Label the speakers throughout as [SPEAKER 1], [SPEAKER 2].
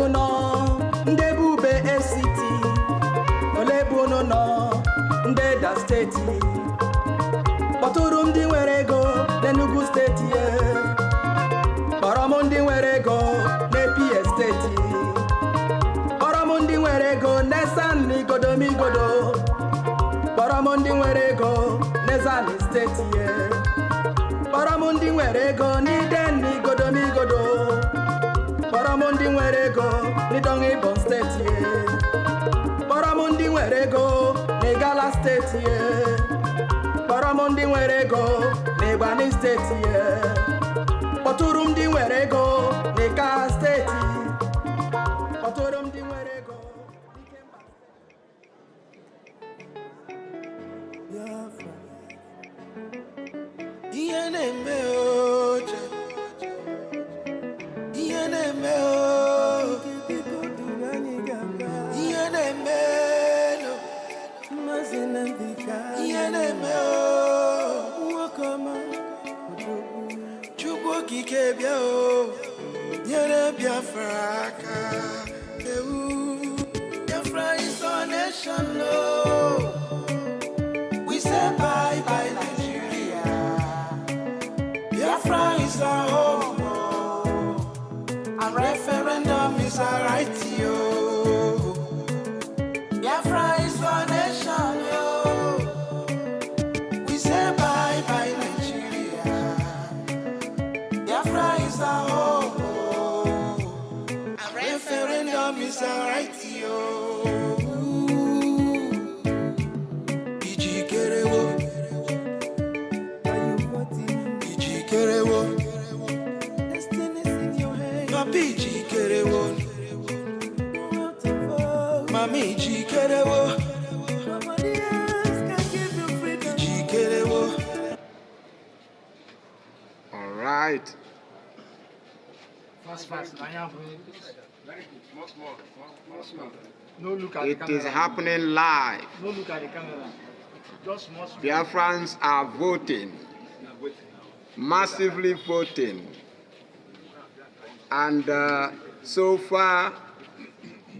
[SPEAKER 1] unu nọ ndị bube esiti ole ebe unu nọ ndị da steeti kpọtụrụ m ndị nwere ego n'Enugu steeti kpọrọ m ndị nwere ego n'Epia steeti kpọrọ m ndị nwere ego n'Esan n'igodomigodo kpọrọ m ndị nwere ego n'Ezani steeti kpọrọ m ndị nwere ego n'Iden n'igodomigodo kpọrọ m ndị nwere ego n'Idong Ibom steeti kpọrọ m ndị nwere ego n'Igala steeti kpọrọ m ndị nwere ego n'Igbani steeti kpọtụrụ m ndị nwere ego n'Ika steeti kpọtụrụ m ndị nwere ego n'Ikemba steeti.
[SPEAKER 2] Ihe na-eme oje ihe na-eme ihe na-eme ihe na-eme Chukwu okike bịa nyere Biafra aka Biafra is our nation we say bye bye Nigeria Biafra is our home and referendum is our right Biafra is our nation we say bye bye Nigeria Biafra is our home and referendum is our right
[SPEAKER 3] All right.
[SPEAKER 4] Fast. No look at
[SPEAKER 3] It
[SPEAKER 4] the camera.
[SPEAKER 3] is happening live.
[SPEAKER 4] No look at the camera. Just small.
[SPEAKER 3] Biafrans are voting, massively voting. And so far,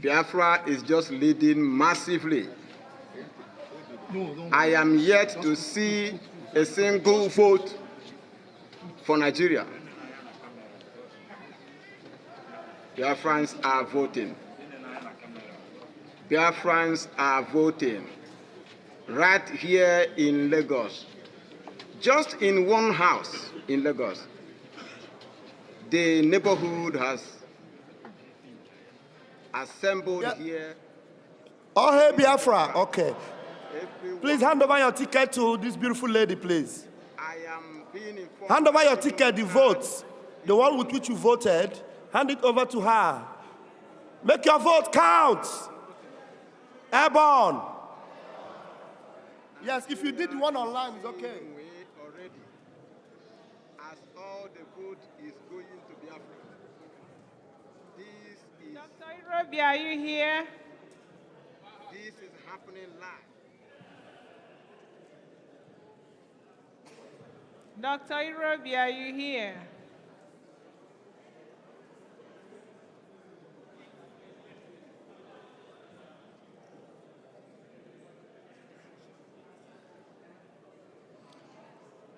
[SPEAKER 3] Biafra is just leading massively.
[SPEAKER 4] No.
[SPEAKER 3] I am yet to see a single vote for Nigeria. Biafrans are voting. Biafrans are voting right here in Lagos. Just in one house in Lagos, the neighborhood has assembled here.
[SPEAKER 5] Oh, hey, Biafra. Okay. Please hand over your ticket to this beautiful lady, please.
[SPEAKER 3] I am being informed.
[SPEAKER 5] Hand over your ticket, the votes, the one with which you voted. Hand it over to her. Make your vote count. Airborne. Yes, if you did the one online, it's okay.
[SPEAKER 3] Already, as all the vote is going to Biafra. This is
[SPEAKER 6] Dr. Irobi, are you here?
[SPEAKER 3] This is happening live.
[SPEAKER 6] Dr. Irobi, are you here?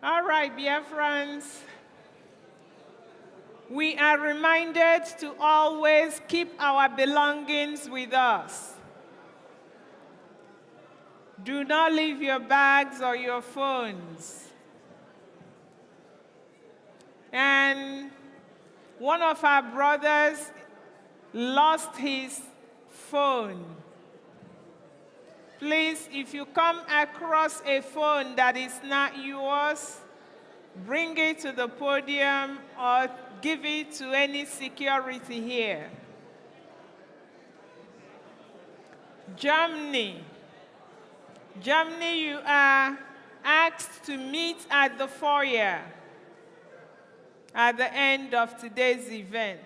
[SPEAKER 6] All right, Biafrans. We are reminded to always keep our belongings with us. Do not leave your bags or your phones. And one of our brothers lost his phone. Please, if you come across a phone that is not yours, bring it to the podium or give it to any security here. Germany, you are asked to meet at the foyer at the end of today's event.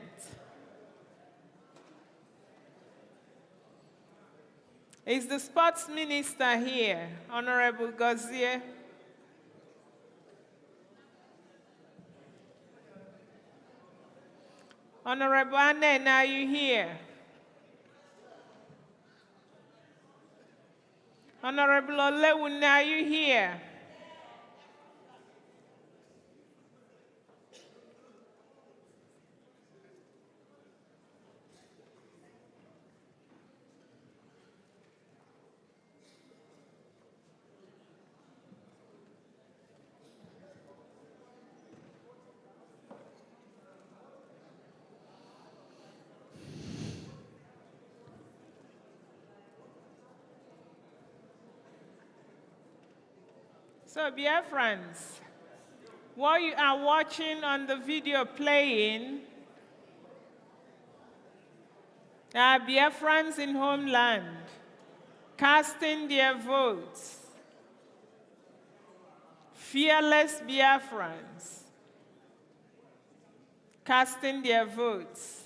[SPEAKER 6] Is the sports minister here, Honorable Gozie? Honorable Anen, are you here? Honorable Olewune, are you here? So, Biafrans, what you are watching on the video playing are Biafrans in homeland casting their votes. Fearless Biafrans casting their votes.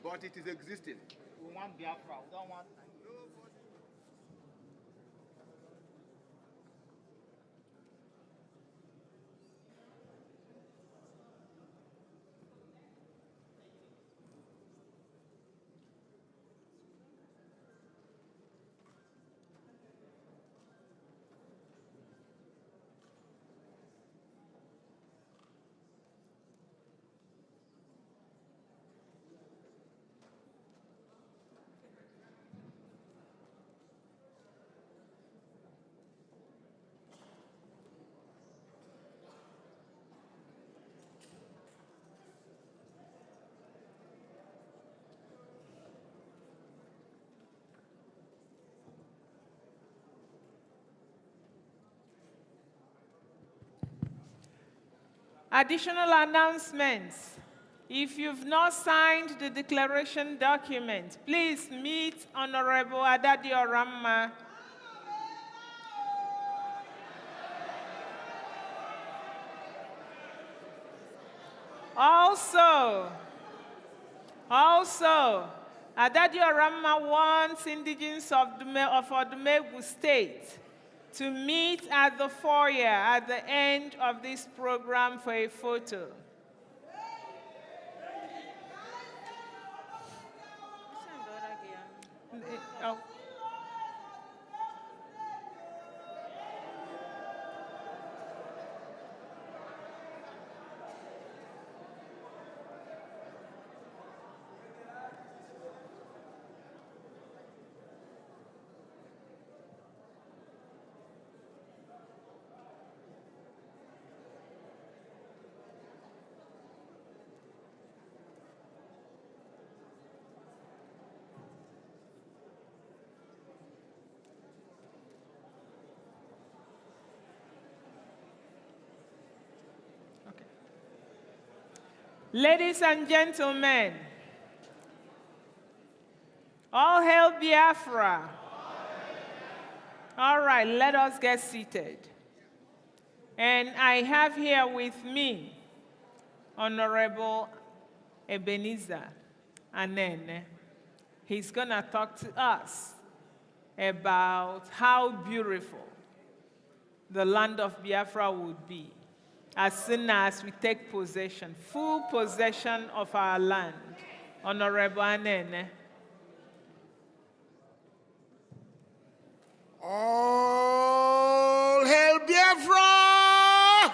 [SPEAKER 3] But it is existing.
[SPEAKER 4] We want Biafra. We don't want.
[SPEAKER 6] Additional announcements. If you've not signed the declaration document, please meet Honorable Adadi Oramma. Also, Adadi Oramma wants indigenes of Odumegwu State to meet at the foyer at the end of this program for a photo. Oh. Ladies and gentlemen, all hail Biafra. All right, let us get seated. And I have here with me Honorable Ebenezer Anene. He's going to talk to us about how beautiful the land of Biafra would be as soon as we take possession, full possession of our land. Honorable Anene.
[SPEAKER 2] All hail Biafra!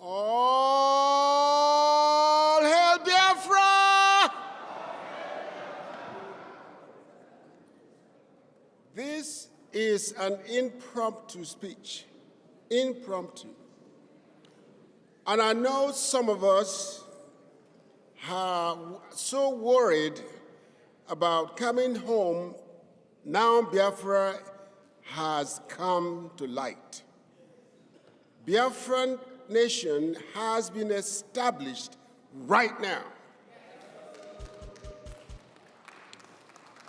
[SPEAKER 2] All hail Biafra! This is an impromptu speech. Impromptu. And I know some of us are so worried about coming home. Now Biafra has come to light. Biafran nation has been established right now.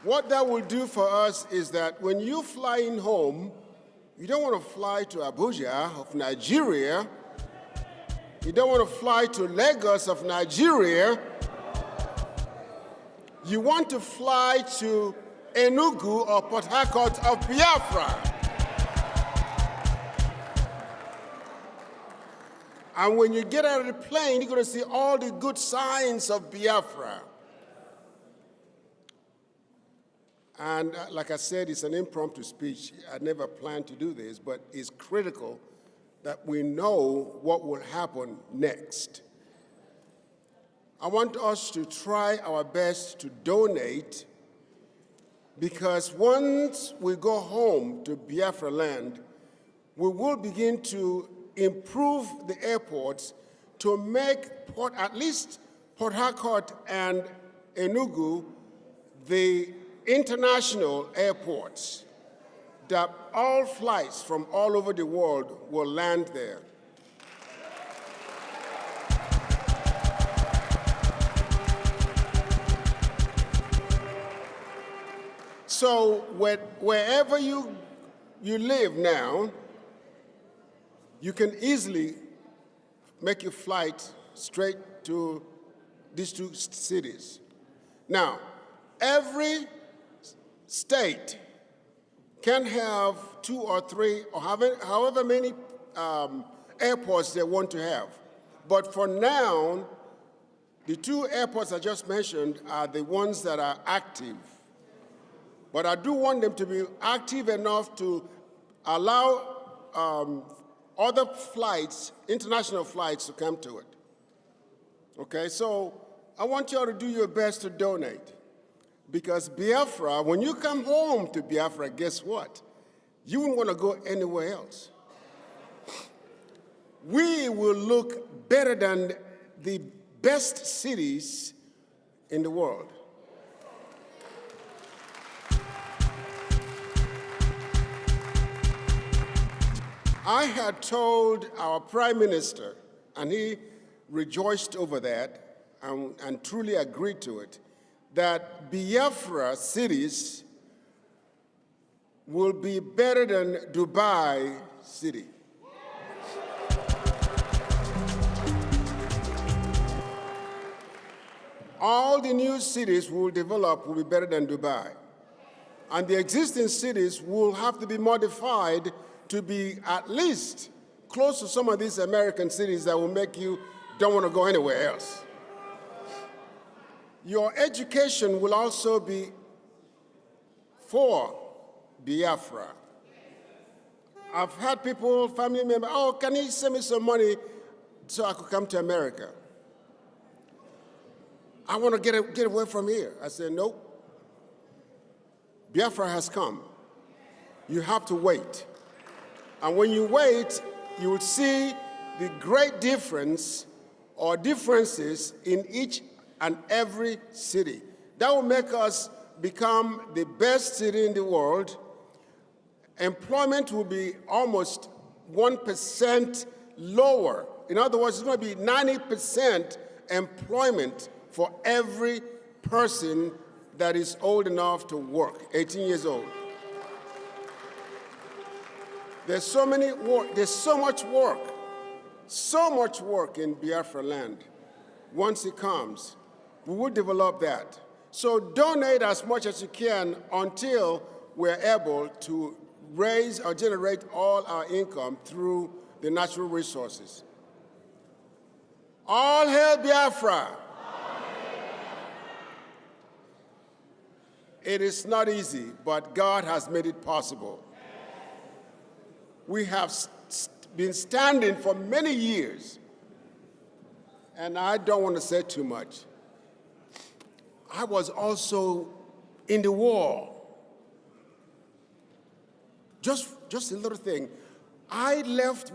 [SPEAKER 2] What that will do for us is that when you fly in home, you don't want to fly to Abuja of Nigeria.
[SPEAKER 7] You don't want to fly to Lagos of Nigeria. You want to fly to Enugu or Port Harcourt of Biafra. And when you get out of the plane, you're going to see all the good signs of Biafra. And like I said, it's an impromptu speech. I never planned to do this, but it's critical that we know what will happen next. I want us to try our best to donate, because once we go home to Biafra land, we will begin to improve the airports to make at least Port Harcourt and Enugu the international airports, that all flights from all over the world will land there. So wherever you live now, you can easily make your flight straight to these two cities. Now, every state can have 2 or 3 or however many airports they want to have. But for now, the 2 airports I just mentioned are the ones that are active. But I do want them to be active enough to allow other flights, international flights, to come to it. Okay, so I want you all to do your best to donate. Because Biafra, when you come home to Biafra, guess what? You won't want to go anywhere else. We will look better than the best cities in the world. I had told our Prime Minister, and he rejoiced over that and truly agreed to it, that Biafra cities will be better than Dubai city. All the new cities we will develop will be better than Dubai. And the existing cities will have to be modified to be at least close to some of these American cities that will make you don't want to go anywhere else. Your education will also be for Biafra. I've had people, family members, oh, can you send me some money so I could come to America? I want to get away from here. I said, nope. Biafra has come. You have to wait. And when you wait, you will see the great difference or differences in each and every city. That will make us become the best city in the world. Employment will be almost 1% lower. In other words, it's going to be 90% employment for every person that is old enough to work, 18 years old. There's so much work in Biafra land. Once it comes, we will develop that. So donate as much as you can until we're able to raise or generate all our income through the natural resources. All hail Biafra! It is not easy, but God has made it possible. We have been standing for many years, and I don't want to say too much. I was also in the war. Just a little thing.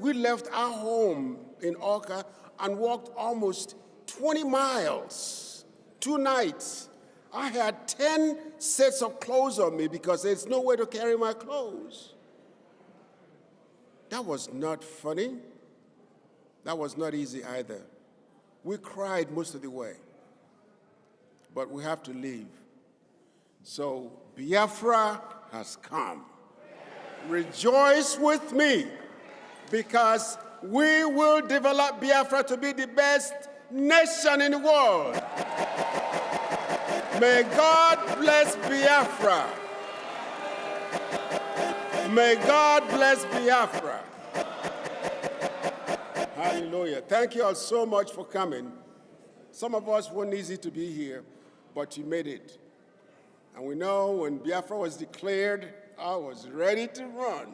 [SPEAKER 7] We left our home in Oka and walked almost 20 miles, 2 nights. I had 10 sets of clothes on me because there's no way to carry my clothes. That was not funny. That was not easy either. We cried most of the way. But we have to leave. So Biafra has come. Rejoice with me, because we will develop Biafra to be the best nation in the world. May God bless Biafra. May God bless Biafra. Hallelujah. Thank you all so much for coming. Some of us weren't easy to be here, but you made it. And we know when Biafra was declared, I was ready to run.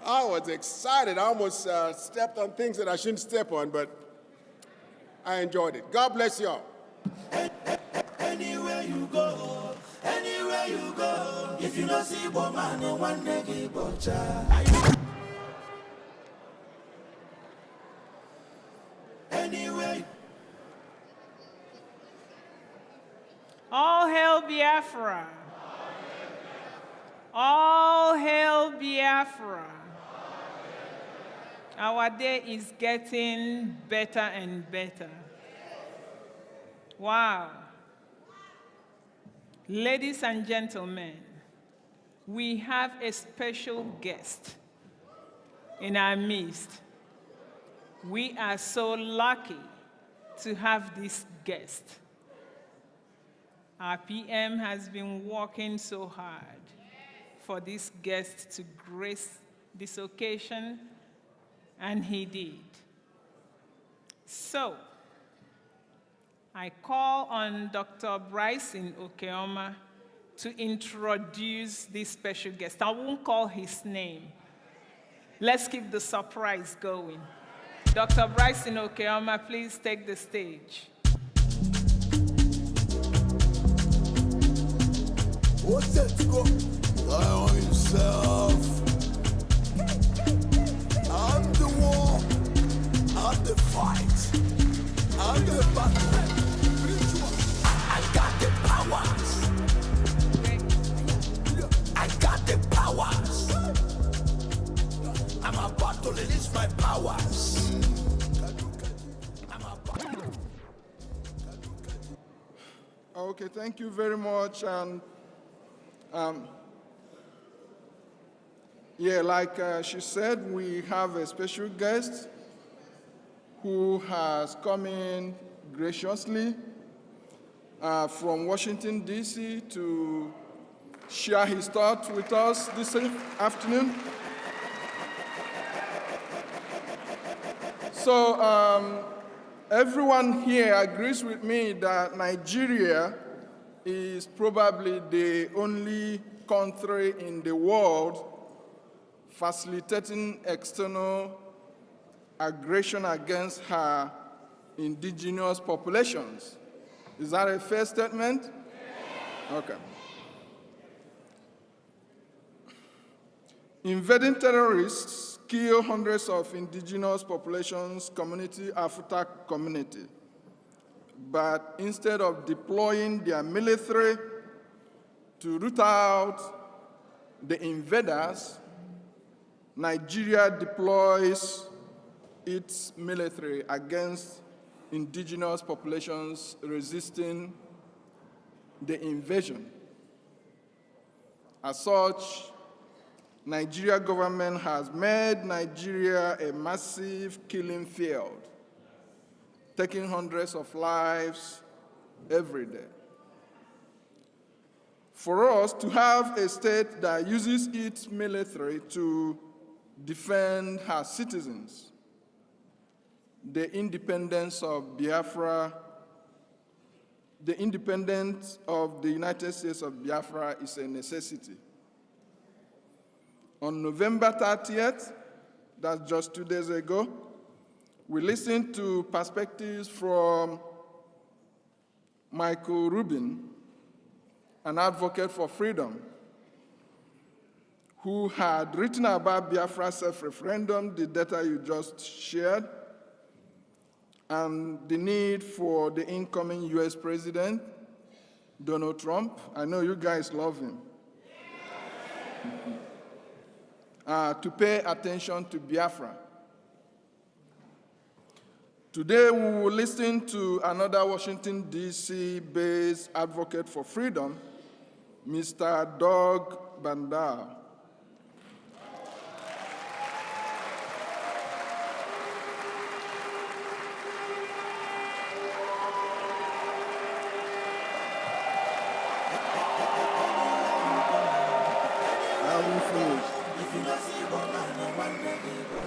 [SPEAKER 7] I was excited. I almost stepped on things that I shouldn't step on, but I enjoyed it. God bless you all.
[SPEAKER 2] Anywhere you go, if you don't see woman, no one nigga butcher. Anywhere.
[SPEAKER 6] All hail Biafra. All hail Biafra. Our day is getting better and better. Wow. Ladies and gentlemen, we have a special guest in our midst. We are so lucky to have this guest. Our PM has been working so hard for this guest to grace this occasion, and he did. So, I call on Dr. Bryson Okeoma to introduce this special guest. I won't call his name. Let's keep the surprise going. Dr. Bryson Okeoma, please take the stage.
[SPEAKER 2] What's that to go? Lie on yourself. I'm the war. I'm the fight. I'm the battle. I got the powers. I got the powers. I'm about to release my powers.
[SPEAKER 8] Okay, thank you very much. And like she said, we have a special guest who has come in graciously from Washington, D.C. to share his thoughts with us this afternoon. So everyone here agrees with me that Nigeria is probably the only country in the world facilitating external aggression against her indigenous populations. Is that a fair statement? Okay. Invading terrorists kill hundreds of indigenous populations, community, African community. But instead of deploying their military to root out the invaders, Nigeria deploys its military against indigenous populations resisting the invasion. As such, Nigeria government has made Nigeria a massive killing field, taking hundreds of lives every day. For us to have a state that uses its military to defend her citizens, the independence of Biafra, the independence of the United States of Biafra is a necessity. On November 30th, that's just 2 days ago, we listened to perspectives from Michael Rubin, an advocate for freedom, who had written about Biafra self-referendum, the data you just shared, and the need for the incoming US President, Donald Trump. I know you guys love him. To pay attention to Biafra. Today, we will listen to another Washington, D.C.-based advocate for freedom, Mr. Doug Bandar.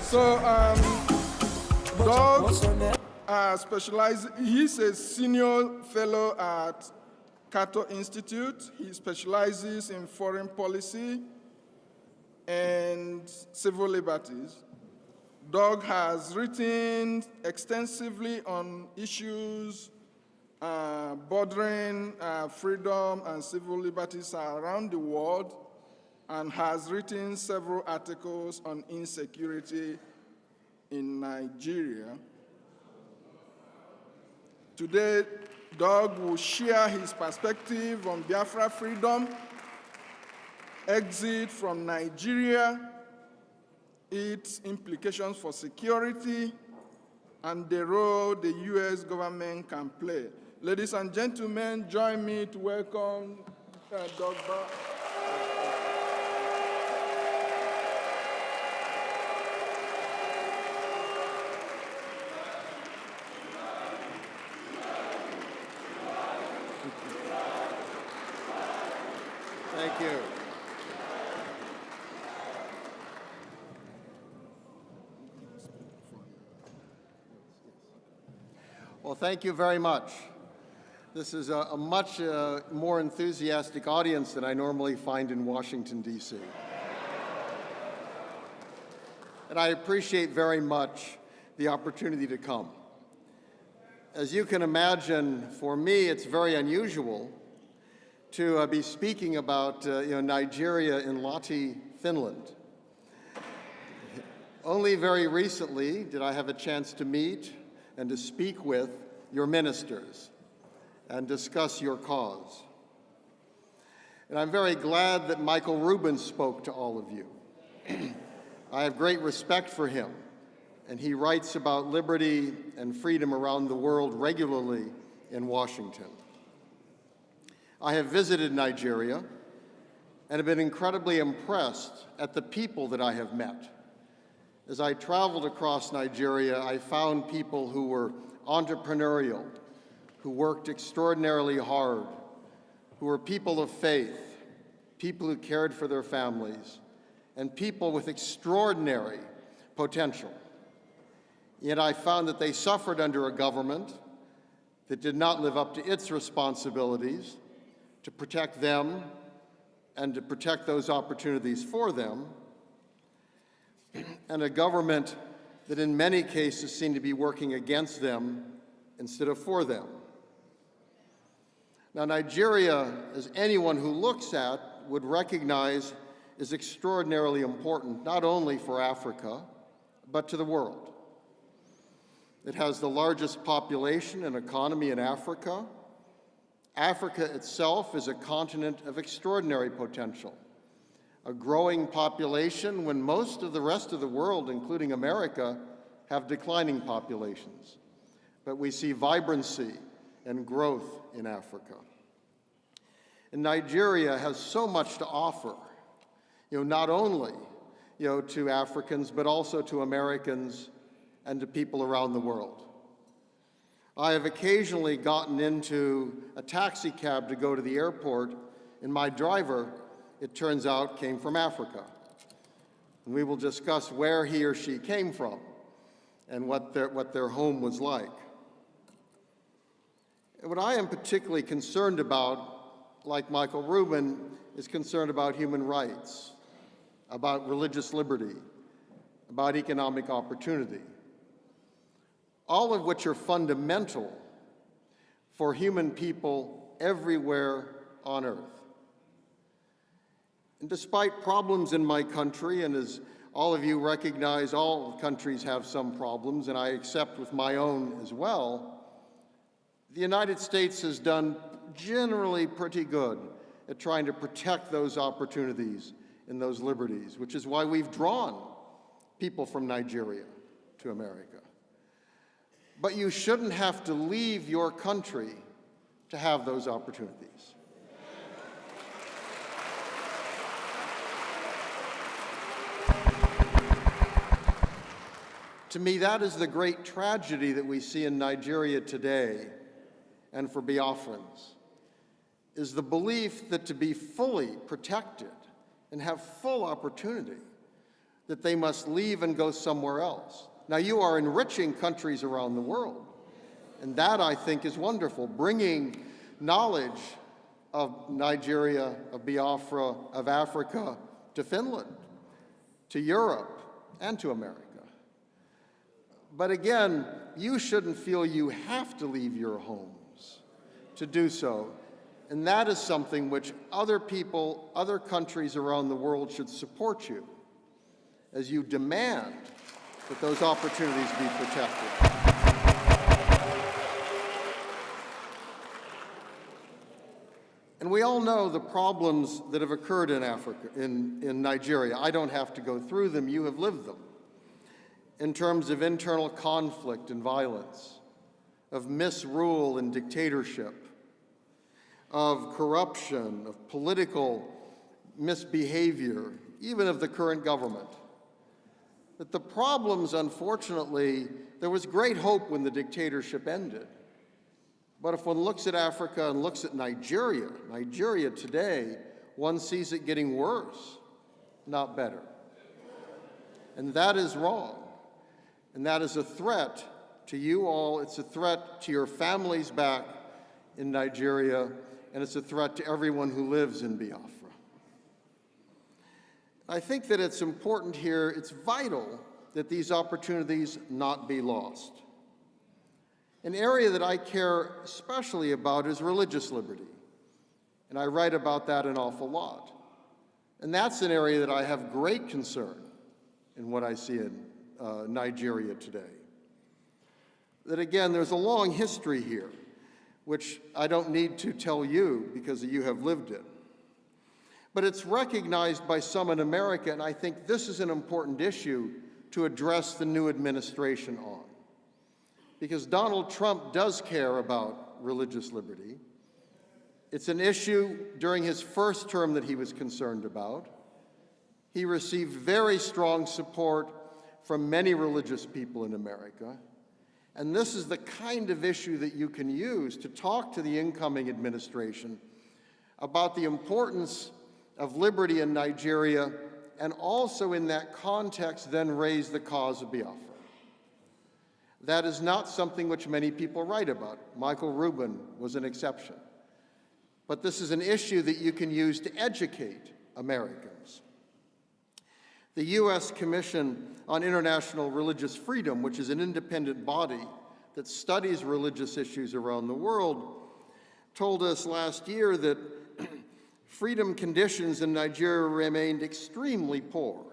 [SPEAKER 8] So, Doug he's a senior fellow at Cato Institute. He specializes in foreign policy and civil liberties. Doug has written extensively on issues bordering freedom and civil liberties around the world, and has written several articles on insecurity in Nigeria. Today, Doug will share his perspective on Biafra freedom, exit from Nigeria, its implications for security, and the role the U.S. government can play. Ladies and gentlemen, join me to welcome Doug.
[SPEAKER 9] Thank you. Well, thank you very much. This is a much more enthusiastic audience than I normally find in Washington, D.C. And I appreciate very much the opportunity to come. As you can imagine, for me, it's very unusual to be speaking about Nigeria in Lahti, Finland. Only very recently did I have a chance to meet and to speak with your ministers and discuss your cause. And I'm very glad that Michael Rubin spoke to all of you. I have great respect for him, and he writes about liberty and freedom around the world regularly in Washington. I have visited Nigeria and have been incredibly impressed at the people that I have met. As I traveled across Nigeria, I found people who were entrepreneurial, who worked extraordinarily hard, who were people of faith, people who cared for their families, and people with extraordinary potential. Yet I found that they suffered under a government that did not live up to its responsibilities to protect them and to protect those opportunities for them, and a government that in many cases seemed to be working against them instead of for them. Now, Nigeria, as anyone who looks at would recognize, is extraordinarily important, not only for Africa, but to the world. It has the largest population and economy in Africa. Africa itself is a continent of extraordinary potential, a growing population when most of the rest of the world, including America, have declining populations. But we see vibrancy and growth in Africa. And Nigeria has so much to offer, not only to Africans, but also to Americans and to people around the world. I have occasionally gotten into a taxi cab to go to the airport, and my driver, it turns out, came from Africa. And we will discuss where he or she came from and what their home was like. And what I am particularly concerned about, like Michael Rubin, is concerned about human rights, about religious liberty, about economic opportunity, all of which are fundamental for human people everywhere on earth. And despite problems in my country, and as all of you recognize, all countries have some problems, and I accept with my own as well, the United States has done generally pretty good at trying to protect those opportunities and those liberties, which is why we've drawn people from Nigeria to America. But you shouldn't have to leave your country to have those opportunities. To me, that is the great tragedy that we see in Nigeria today, and for Biafrans, is the belief that to be fully protected and have full opportunity, that they must leave and go somewhere else. Now, you are enriching countries around the world, and that, I think, is wonderful, bringing knowledge of Nigeria, of Biafra, of Africa to Finland, to Europe, and to America. But again, you shouldn't feel you have to leave your homes to do so. And that is something which other people, other countries around the world should support you as you demand that those opportunities be protected. And we all know the problems that have occurred in Africa, in Nigeria. I don't have to go through them, you have lived them. In terms of internal conflict and violence, of misrule and dictatorship, of corruption, of political misbehavior, even of the current government. That the problems, unfortunately, there was great hope when the dictatorship ended. But if one looks at Africa and looks at Nigeria today, one sees it getting worse, not better. And that is wrong. And that is a threat to you all. It's a threat to your families back in Nigeria, and it's a threat to everyone who lives in Biafra. I think that it's important here, it's vital that these opportunities not be lost. An area that I care especially about is religious liberty, and I write about that an awful lot. And that's an area that I have great concern in what I see in Nigeria today. That again, there's a long history here, which I don't need to tell you because you have lived it. But it's recognized by some in America, and I think this is an important issue to address the new administration on. Because Donald Trump does care about religious liberty. It's an issue during his first term that he was concerned about. He received very strong support from many religious people in America. And this is the kind of issue that you can use to talk to the incoming administration about the importance of liberty in Nigeria, and also in that context then raise the cause of Biafra. That is not something which many people write about. Michael Rubin was an exception. But this is an issue that you can use to educate Americans. The U.S. Commission on International Religious Freedom, which is an independent body that studies religious issues around the world, told us last year that freedom conditions in Nigeria remained extremely poor.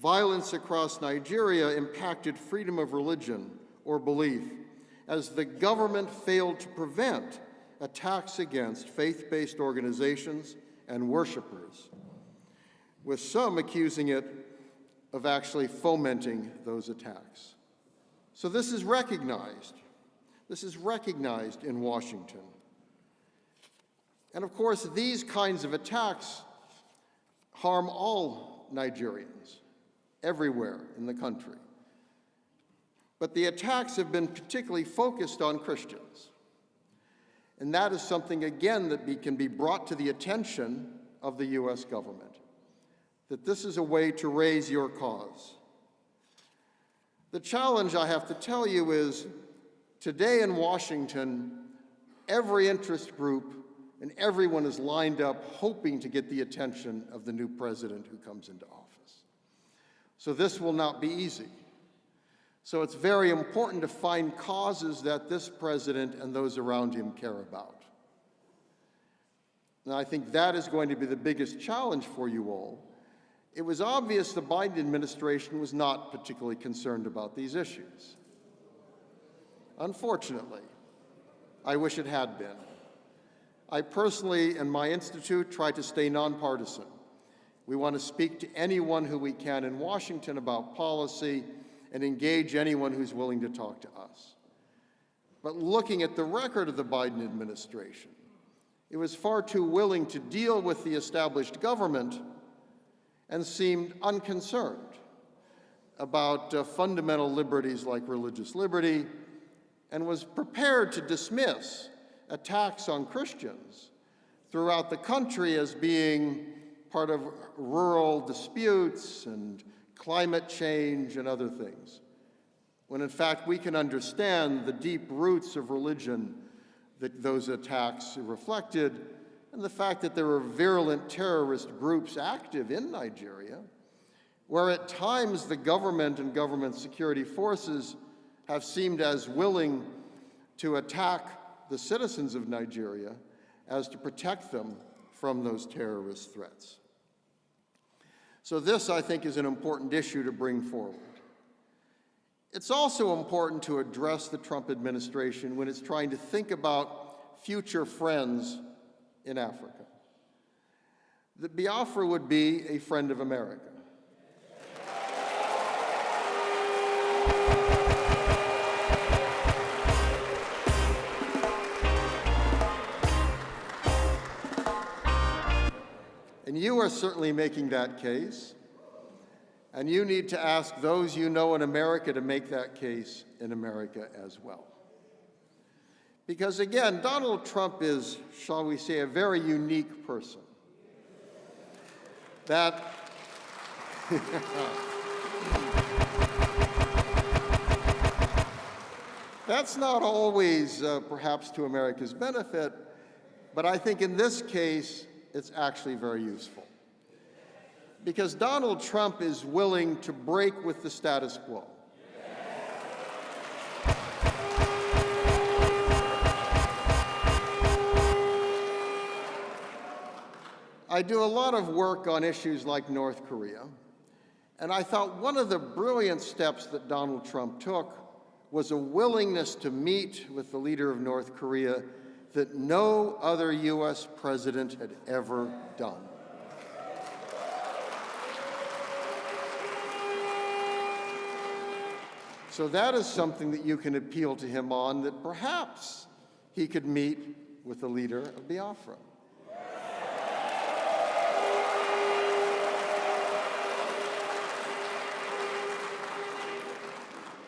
[SPEAKER 9] Violence across Nigeria impacted freedom of religion or belief as the government failed to prevent attacks against faith-based organizations and worshipers, with some accusing it of actually fomenting those attacks. So this is recognized. This is recognized in Washington. And of course, these kinds of attacks harm all Nigerians, everywhere in the country. But the attacks have been particularly focused on Christians. And that is something, again, that can be brought to the attention of the U.S. government, that this is a way to raise your cause. The challenge, I have to tell you, is today in Washington, every interest group and everyone is lined up hoping to get the attention of the new president who comes into office. So this will not be easy. So it's very important to find causes that this president and those around him care about. And I think that is going to be the biggest challenge for you all. It was obvious the Biden administration was not particularly concerned about these issues. Unfortunately, I wish it had been. I personally and my institute try to stay nonpartisan. We want to speak to anyone who we can in Washington about policy and engage anyone who's willing to talk to us. But looking at the record of the Biden administration, it was far too willing to deal with the established government and seemed unconcerned about fundamental liberties like religious liberty, and was prepared to dismiss attacks on Christians throughout the country as being part of rural disputes and climate change, and other things, when in fact we can understand the deep roots of religion that those attacks reflected, and the fact that there are virulent terrorist groups active in Nigeria, where at times the government and government security forces have seemed as willing to attack the citizens of Nigeria as to protect them from those terrorist threats. So this, I think, is an important issue to bring forward. It's also important to address the Trump administration when it's trying to think about future friends in Africa. That Biafra would be a friend of America. And you are certainly making that case, and you need to ask those you know in America to make that case in America as well. Because again, Donald Trump is, shall we say, a very unique person. That that's not always perhaps to America's benefit, but I think in this case, it's actually very useful. Because Donald Trump is willing to break with the status quo. I do a lot of work on issues like North Korea, and I thought one of the brilliant steps that Donald Trump took was a willingness to meet with the leader of North Korea that no other US president had ever done. So that is something that you can appeal to him on, that perhaps he could meet with the leader of Biafra.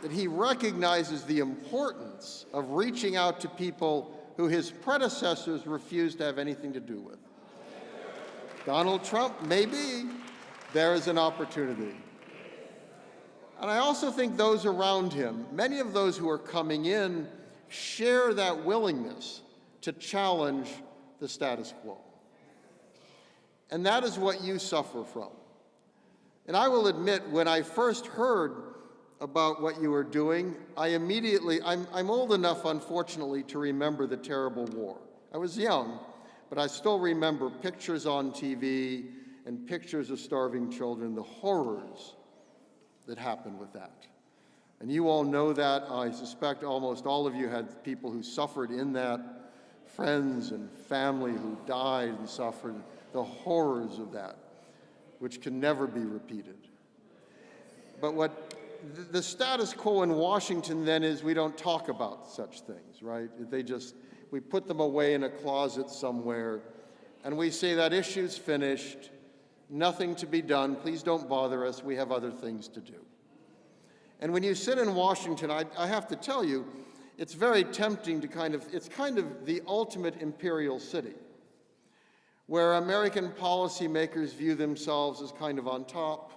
[SPEAKER 9] That he recognizes the importance of reaching out to people who his predecessors refused to have anything to do with. Donald Trump, maybe there is an opportunity. And I also think those around him, many of those who are coming in, share that willingness to challenge the status quo. And that is what you suffer from. And I will admit, when I first heard about what you were doing, I'm old enough, unfortunately, to remember the terrible war. I was young, but I still remember pictures on TV and pictures of starving children, the horrors that happened with that. And you all know that. I suspect almost all of you had people who suffered in that, friends and family who died and suffered, the horrors of that, which can never be repeated. But what the status quo in Washington then is, we don't talk about such things, right? We put them away in a closet somewhere, and we say that issue's finished, nothing to be done, please don't bother us, we have other things to do. And when you sit in Washington, I have to tell you, it's very tempting to it's kind of the ultimate imperial city, where American policymakers view themselves as kind of on top,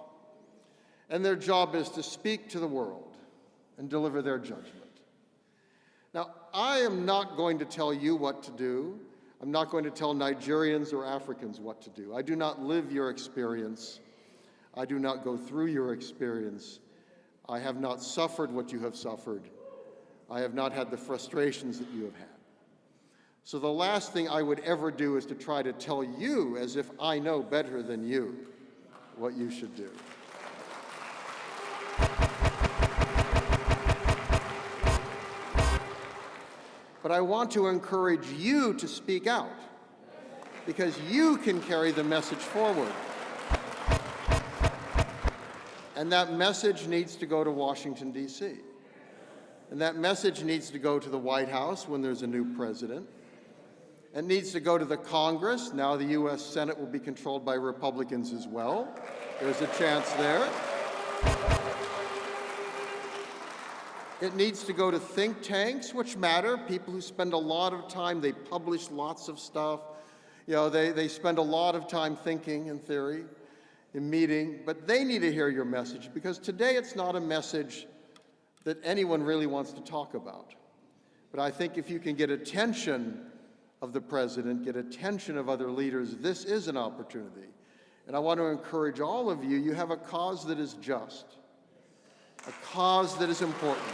[SPEAKER 9] and their job is to speak to the world and deliver their judgment. Now, I am not going to tell you what to do. I'm not going to tell Nigerians or Africans what to do. I do not live your experience. I do not go through your experience. I have not suffered what you have suffered. I have not had the frustrations that you have had. So the last thing I would ever do is to try to tell you, as if I know better than you, what you should do. But I want to encourage you to speak out, because you can carry the message forward. And that message needs to go to Washington, D.C. And that message needs to go to the White House when there's a new president. It needs to go to the Congress. Now the U.S. Senate will be controlled by Republicans as well. There's a chance there. It needs to go to think tanks, which matter, people who spend a lot of time, they publish lots of stuff. You know, they spend a lot of time thinking in theory. in meeting, but they need to hear your message, because today it's not a message that anyone really wants to talk about. But I think if you can get attention of the president, get attention of other leaders, this is an opportunity. And I want to encourage all of you, you have a cause that is just, a cause that is important.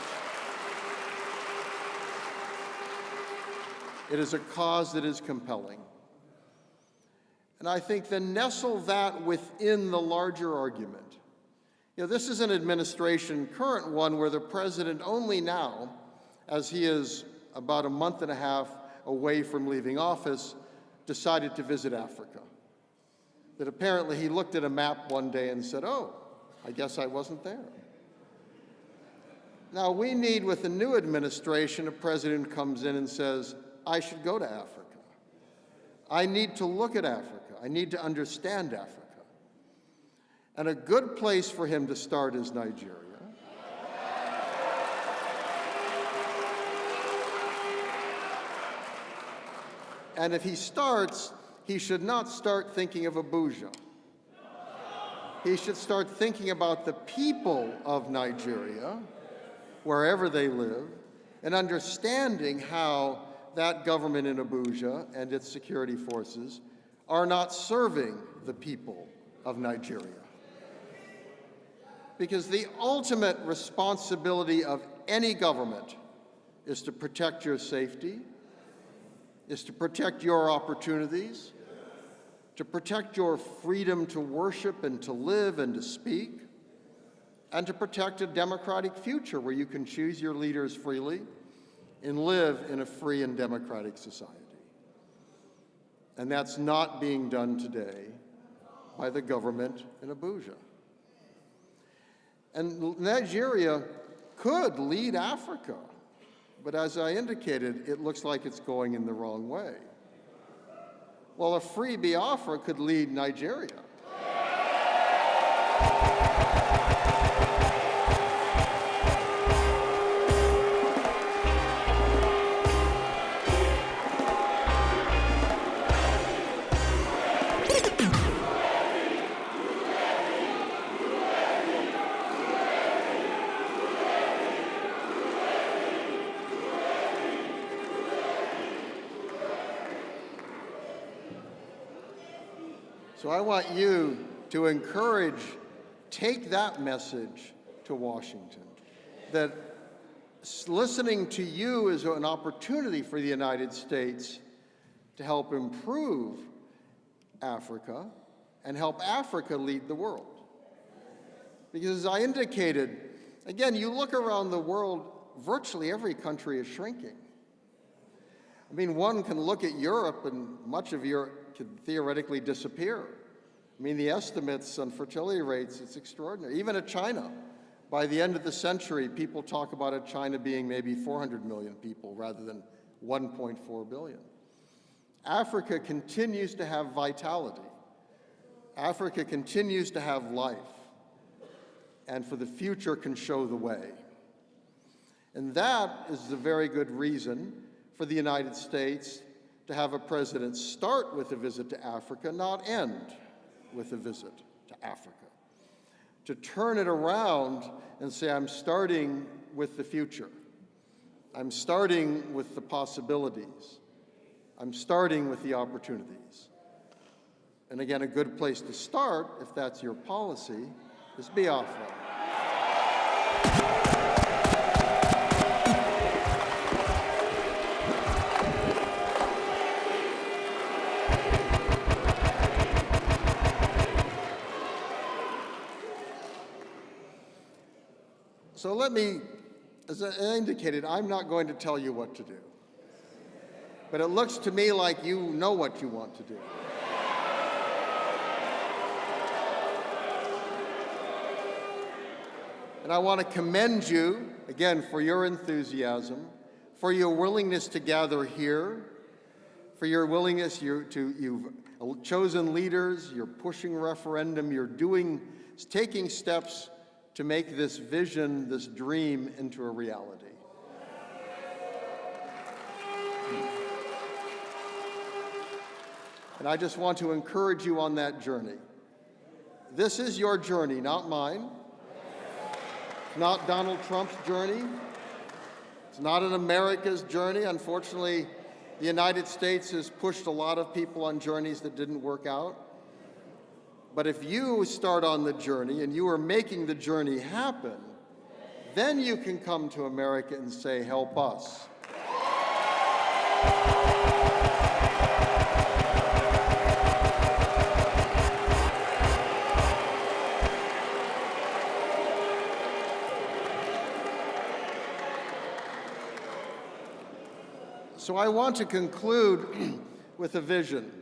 [SPEAKER 9] It is a cause that is compelling. And I think then nestle that within the larger argument. You know, this is an administration, current one, where the president only now, as he is about a month and a half away from leaving office, decided to visit Africa. That apparently he looked at a map one day and said, oh, I guess I wasn't there. Now we need, with the new administration, a president comes in and says, I should go to Africa. I need to look at Africa. I need to understand Africa. And a good place for him to start is Nigeria. And if he starts, he should not start thinking of Abuja. He should start thinking about the people of Nigeria, wherever they live, and understanding how that government in Abuja and its security forces are not serving the people of Nigeria. Because the ultimate responsibility of any government is to protect your safety, is to protect your opportunities, to protect your freedom to worship and to live and to speak, and to protect a democratic future where you can choose your leaders freely and live in a free and democratic society. And that's not being done today by the government in Abuja. And Nigeria could lead Africa, but as I indicated, it looks like it's going in the wrong way. Well, a free Biafra could lead Nigeria. So I want you to encourage, take that message to Washington, that listening to you is an opportunity for the United States to help improve Africa and help Africa lead the world. Because as I indicated, again, you look around the world, virtually every country is shrinking. I mean, one can look at Europe, and much of Europe could theoretically disappear. I mean, the estimates on fertility rates, it's extraordinary. Even at China, by the end of the century, people talk about a China being maybe 400 million people rather than 1.4 billion. Africa continues to have vitality. Africa continues to have life, and for the future can show the way. And that is the very good reason for the United States to have a president start with a visit to Africa, not end with a visit to Africa. To turn it around and say, I'm starting with the future. I'm starting with the possibilities. I'm starting with the opportunities. And again, a good place to start, if that's your policy, is Biafra. So let me, as I indicated, I'm not going to tell you what to do. But it looks to me like you know what you want to do. And I want to commend you, again, for your enthusiasm, for your willingness to gather here, for your willingness you've chosen leaders, you're pushing referendum, you're taking steps to make this vision, this dream, into a reality. And I just want to encourage you on that journey, This is your journey, not mine. Not Donald Trump's journey. It's not an America's journey. Unfortunately, the United States has pushed a lot of people on journeys that didn't work out. But if you start on the journey and you are making the journey happen, then you can come to America and say, help us. So I want to conclude with a vision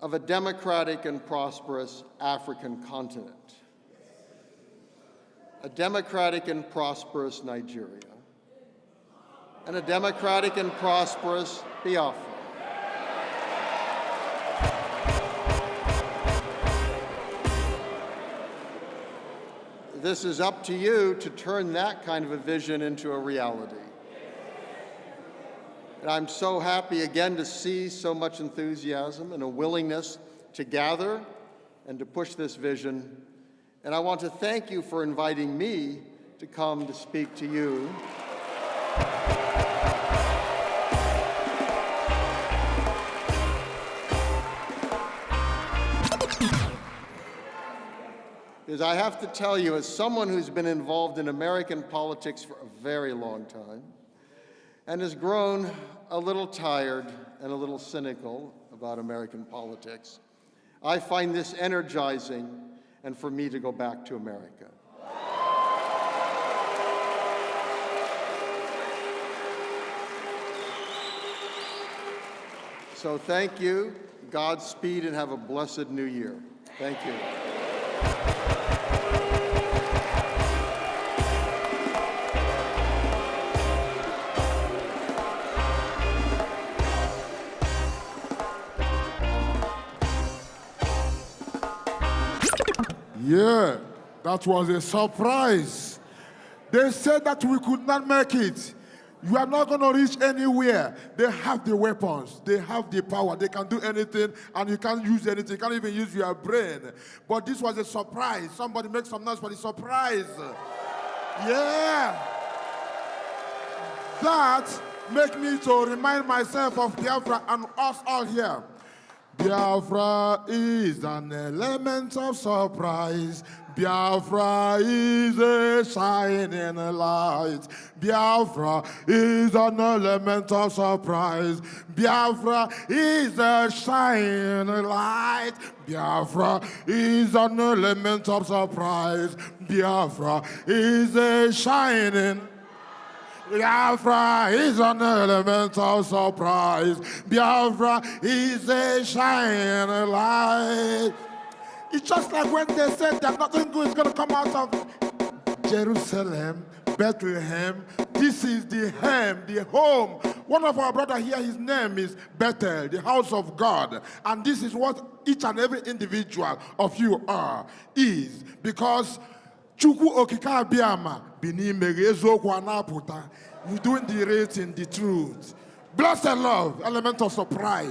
[SPEAKER 9] of a democratic and prosperous African continent, a democratic and prosperous Nigeria, and a democratic and prosperous Biafra. This is up to you to turn that kind of a vision into a reality. And I'm so happy again to see so much enthusiasm and a willingness to gather and to push this vision. And I want to thank you for inviting me to come to speak to you. Because I have to tell you, as someone who's been involved in American politics for a very long time, and has grown a little tired and a little cynical about American politics, I find this energizing and for me to go back to America. So thank you, Godspeed, and have a blessed new year. Thank you.
[SPEAKER 10] Yeah, that was a surprise. They said that we could not make it. You are not going to reach anywhere. They have the weapons. They have the power. They can do anything, and you can't use anything. You can't even use your brain. But this was a surprise. Somebody make some noise for the surprise. Yeah. That make me to remind myself of Biafra and us all here. Biafra is an element of surprise. Biafra is a shining light. Biafra is an element of surprise. Biafra is a shining light. Biafra is an element of surprise. Biafra is a shining. Biafra is an element of surprise. Biafra is a shining light. It's just like when they said that nothing good is going to come out of Jerusalem, Bethlehem. This is the home. One of our brothers here, his name is Bethel, the house of God. And this is what each and every individual of you is. Because Chukwu Okika Abiyama, Bini Megezo Kwanaputa, you're doing the rating, the truth. Blessed love, element of surprise.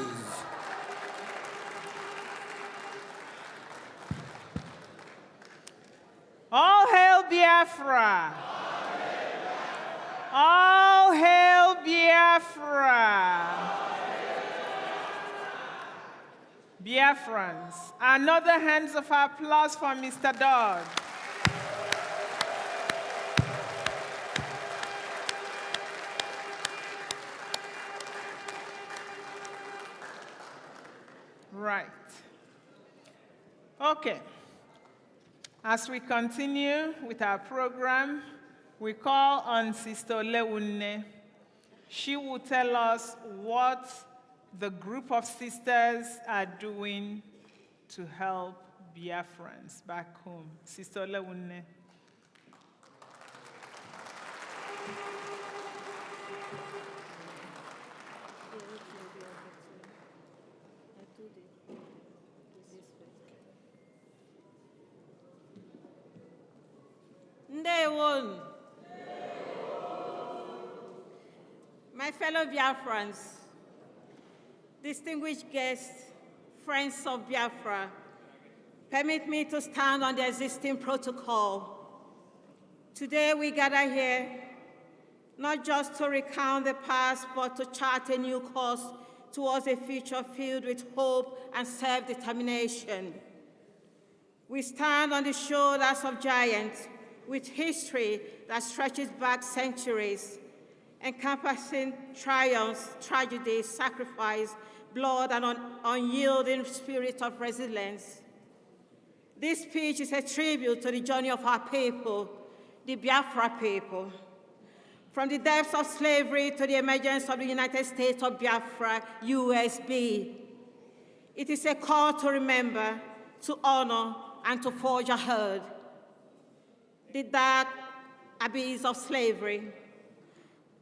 [SPEAKER 6] All hail Biafra! All hail Biafra! Biafrans, another hands of applause for Mr. Dodd. Right. Okay. As we continue with our program, we call on Sister Olewunne. She will tell us what the group of sisters are doing to help Biafrans back home. Sister Olewunne.
[SPEAKER 11] Ndewon. My fellow Biafrans, distinguished guests Friends of Biafra, permit me to stand on the existing protocol. Today we gather here not just to recount the past, but to chart a new course towards a future filled with hope and self-determination. We stand on the shoulders of giants with history that stretches back centuries, encompassing triumphs, tragedies, sacrifice, blood, and an unyielding spirit of resilience. This speech is a tribute to the journey of our people, the Biafra people. From the depths of slavery to the emergence of the United States of Biafra, USB. It is a call to remember, to honor, and to forge ahead. The dark abyss of slavery.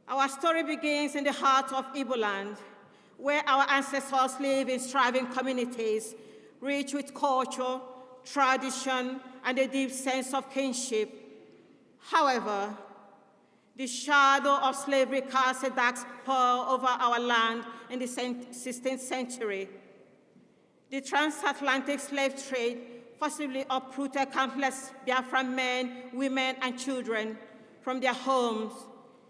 [SPEAKER 11] Our story begins in the heart of Igbo land, where our ancestors live in thriving communities, rich with culture, tradition, and a deep sense of kinship. However, the shadow of slavery cast a dark spell over our land in the 16th century. The transatlantic slave trade forcibly uprooted countless Biafran men, women, and children from their homes,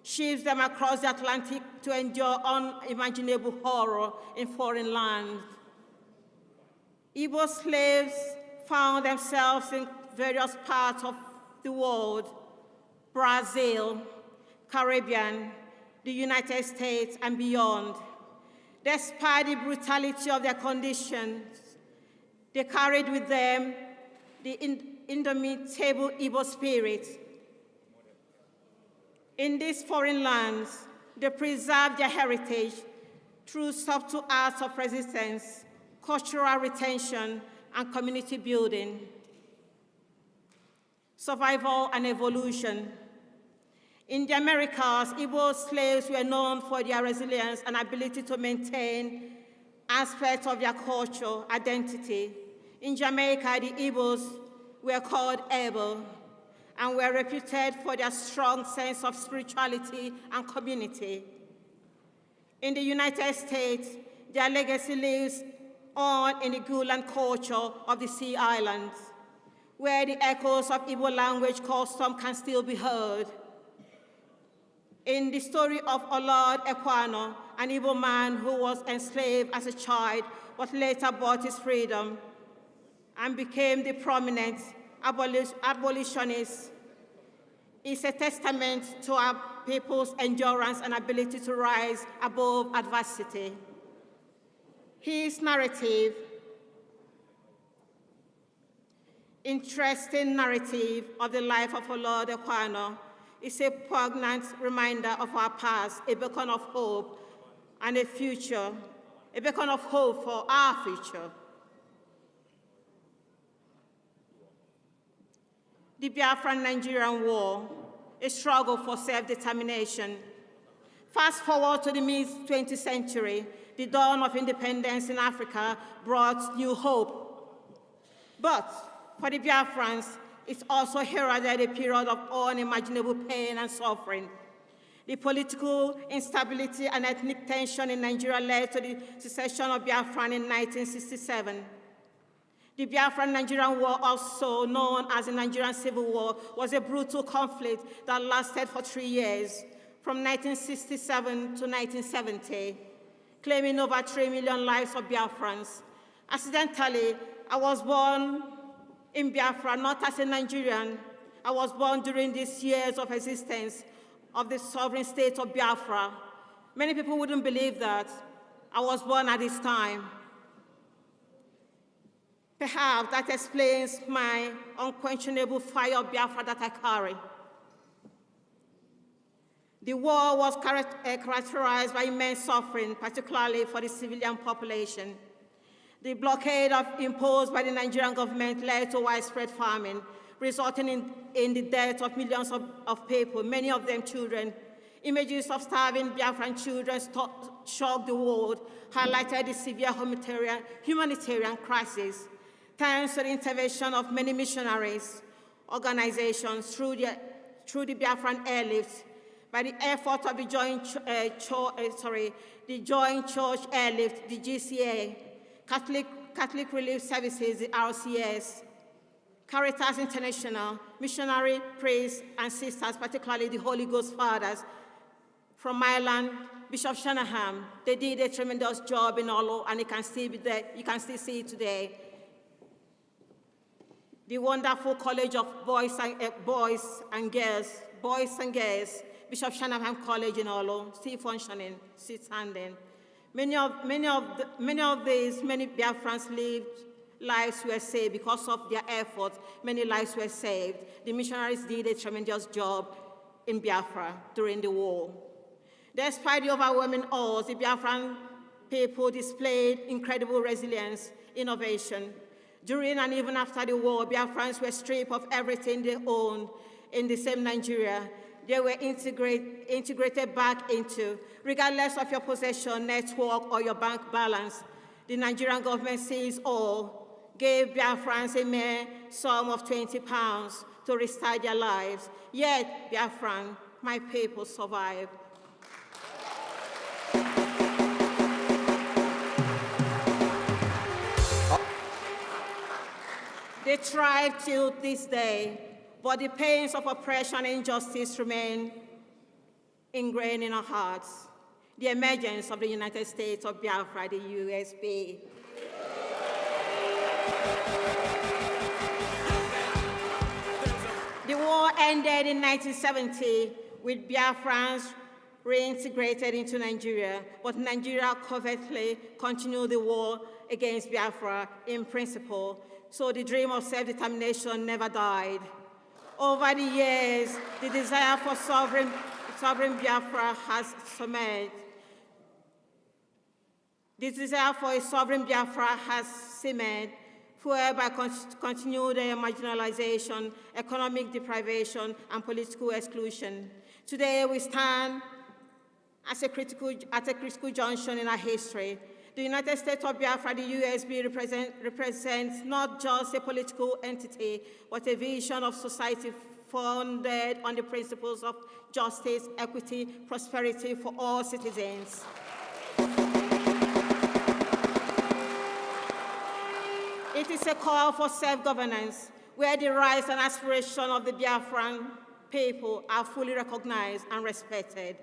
[SPEAKER 11] shipped them across the Atlantic to endure unimaginable horror in foreign lands. Igbo slaves found themselves in various parts of the world: Brazil, Caribbean, the United States, and beyond. Despite the brutality of their conditions, they carried with them the indomitable Igbo spirit. In these foreign lands, they preserved their heritage through subtle arts of resistance, cultural retention, and community building. Survival and evolution. In the Americas, Igbo slaves were known for their resilience and ability to maintain aspects of their culture, identity. In Jamaica, the Igbos were called Ebo and were reputed for their strong sense of spirituality and community. In the United States, their legacy lives on in the Gulan culture of the Sea Islands, where the echoes of Igbo language custom can still be heard. In the story of Olod Ekwano, an Igbo man who was enslaved as a child, but later bought his freedom and became the prominent abolitionist, is a testament to our people's endurance and ability to rise above adversity. His narrative, interesting narrative of the life of Olod Ekwano, is a poignant reminder of our past, a beacon of hope and a future, a beacon of hope for our future. The Biafran-Nigerian War, a struggle for self-determination. Fast forward to the mid-20th century, the dawn of independence in Africa brought new hope. But for the Biafrans, it also heralded a period of unimaginable pain and suffering. The political instability and ethnic tension in Nigeria led to the secession of Biafra in 1967. The Biafran-Nigerian War, also known as the Nigerian Civil War, was a brutal conflict that lasted for 3 years, from 1967 to 1970, claiming over 3 million lives of Biafrans. Accidentally, I was born in Biafra, not as a Nigerian. I was born during these years of existence of the sovereign state of Biafra. Many people wouldn't believe that I was born at this time. Perhaps that explains my unquenchable fire of Biafra that I carry. The war was characterized by immense suffering, particularly for the civilian population. The blockade imposed by the Nigerian government led to widespread famine, resulting in the death of millions of people, many of them children. Images of starving Biafran children shocked the world, highlighted the severe humanitarian crisis. Thanks to the intervention of many missionaries, organizations through the Biafran airlifts, by the effort of the Joint Church Airlift, the GCA, Catholic Catholic Relief Services, the RCS, Caritas International, missionary priests and sisters, particularly the Holy Ghost Fathers from my land, Bishop Shanahan. They did a tremendous job in Olo, and it can still be there. You can still see it today. The wonderful College of Boys and Girls, Bishop Shanahan College in Olo, still functioning, still standing. Many Biafrans lived lives were saved because of their efforts. Many lives were saved. The missionaries did a tremendous job in Biafra during the war. Despite the overwhelming odds, the Biafran people displayed incredible resilience, innovation. During and even after the war, Biafrans were stripped of everything they owned in the same Nigeria. They were integrated back into, regardless of your possession, network, or your bank balance. The Nigerian government seized all, gave Biafrans a mere sum of £20 to restart their lives. Yet, Biafran, my people, survived. They thrive till this day, but the pains of oppression and injustice remain ingrained in our hearts. The emergence of the United States of Biafra, the USB. The war ended in 1970 with Biafrans reintegrated into Nigeria, but Nigeria covertly continued the war against Biafra in principle, so the dream of self-determination never died. Over the years, the desire for sovereign Biafra has simmered. The desire for a sovereign Biafra has simmered, fueled by continued marginalization, economic deprivation, and political exclusion. Today, we stand at a critical junction in our history. The United States of Biafra, the USB, represents not just a political entity, but a vision of society founded on the principles of justice, equity, prosperity for all citizens. It is a call for self-governance, where the rights and aspirations of the Biafran people are fully recognized and respected.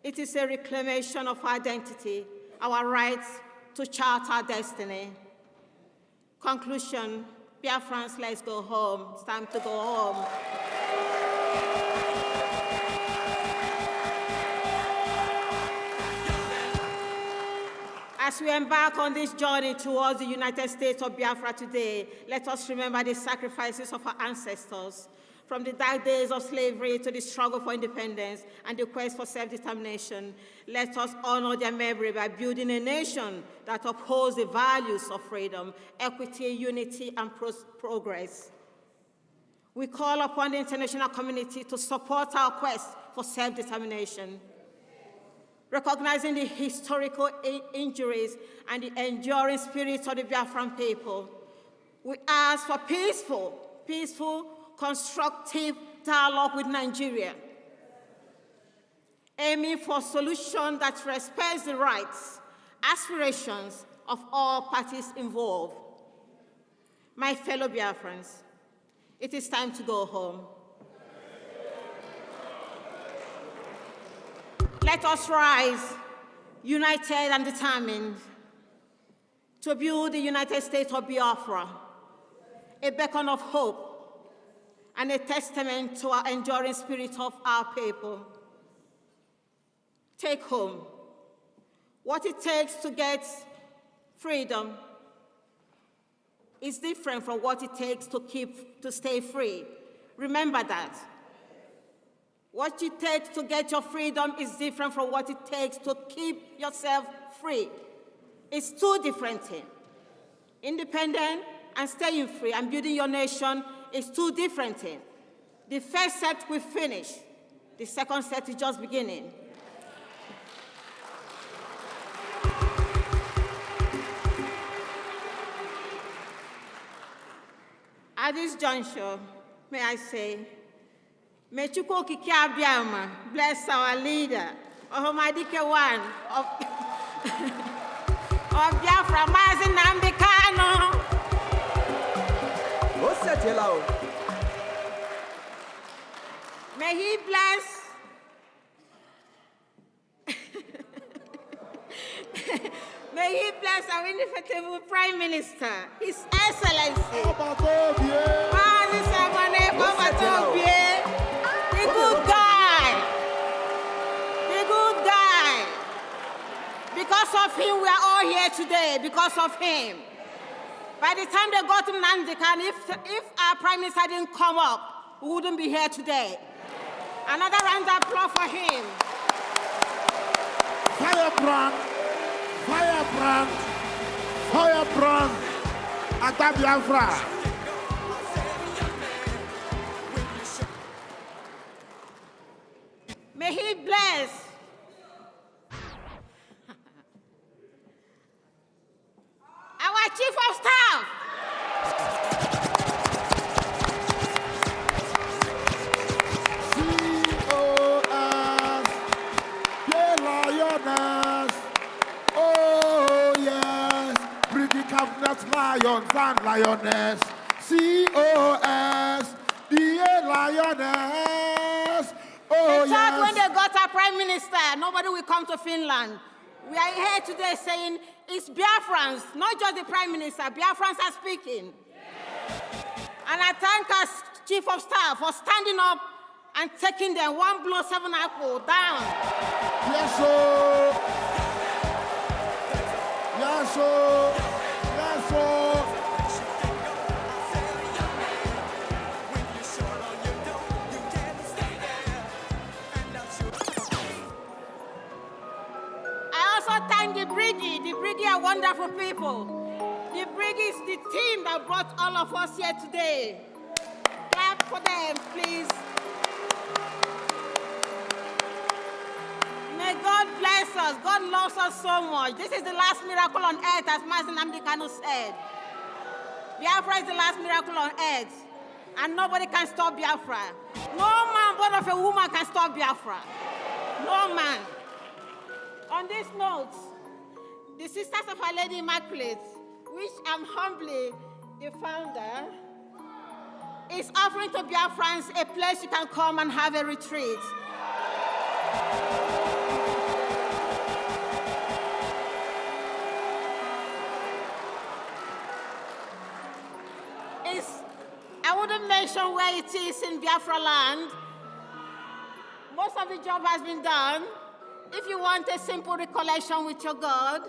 [SPEAKER 11] It is a reclamation of our identity, our rights to chart our destiny. Conclusion, Biafrans, let's go home. It's time to go home. As we embark on this journey towards the United States of Biafra today, let us remember the sacrifices of our ancestors, from the dark days of slavery to the struggle for independence and the quest for self-determination. Let us honor their memory by building a nation that upholds the values of freedom, equity, unity, and progress. We call upon the international community to support our quest for self-determination. Recognizing the historical injuries and the enduring spirit of the Biafran people, we ask for peaceful, constructive dialogue with Nigeria, aiming for a solution that respects the rights, aspirations of all parties involved. My fellow Biafrans, it is time to go home. Let us rise, united and determined, to build the United States of Biafra, a beacon of hope and a testament to our enduring spirit of our people. Take home what it takes to get freedom is different from what it takes to stay free. Remember that. What it takes to get your freedom is different from what it takes to keep yourself free. It's two different things. Independent and staying free and building your nation is two different things. The first set we finished. The second set is just beginning. At this juncture, may I say, may Chukwu Okike Abiama bless our leader, Ohomadike one of Biafra, Mazi Nnamdi Kanu. May he bless. May he bless our indefatigable Prime Minister, His Excellency. The good guy. The good guy. Because of him, we are all here today, because of him. By the time they got to Nandikan, if our Prime Minister didn't come up, we wouldn't be here today. Another round of applause for him.
[SPEAKER 10] Firebrand, firebrand, firebrand, at Biafra.
[SPEAKER 11] May he bless our Chief of Staff.
[SPEAKER 10] C.O.S. Yeah, lioness. Oh, yes. Pretty cabinet lions and lioness. C.O.S. Yeah, lioness. Oh,
[SPEAKER 11] They thought
[SPEAKER 10] yes.
[SPEAKER 11] when they got our Prime Minister, nobody will come to Finland. We are here today saying it's Biafrans, not just the Prime Minister. Biafrans are speaking. And I thank our Chief of Staff for standing up and taking them one blow, 7 apple down.
[SPEAKER 10] Yes, sir. Yes, sir. Yes, sir.
[SPEAKER 11] I also thank the Briggy. The Briggy are wonderful people. The Briggy is the team that brought all of us here today. Clap for them, please. May God bless us. God loves us so much. This is the last miracle on earth, as Master Nnamdi Kanu said. Biafra is the last miracle on earth. And nobody can stop Biafra. No man born of a woman can stop Biafra. No man. On this note, the Sisters of Our Lady Immaculate, which I'm humbly the founder, is offering to Biafrans a place you can come and have a retreat. I wouldn't mention where it is in Biafra land. Most of the job has been done. If you want a simple recollection with your God,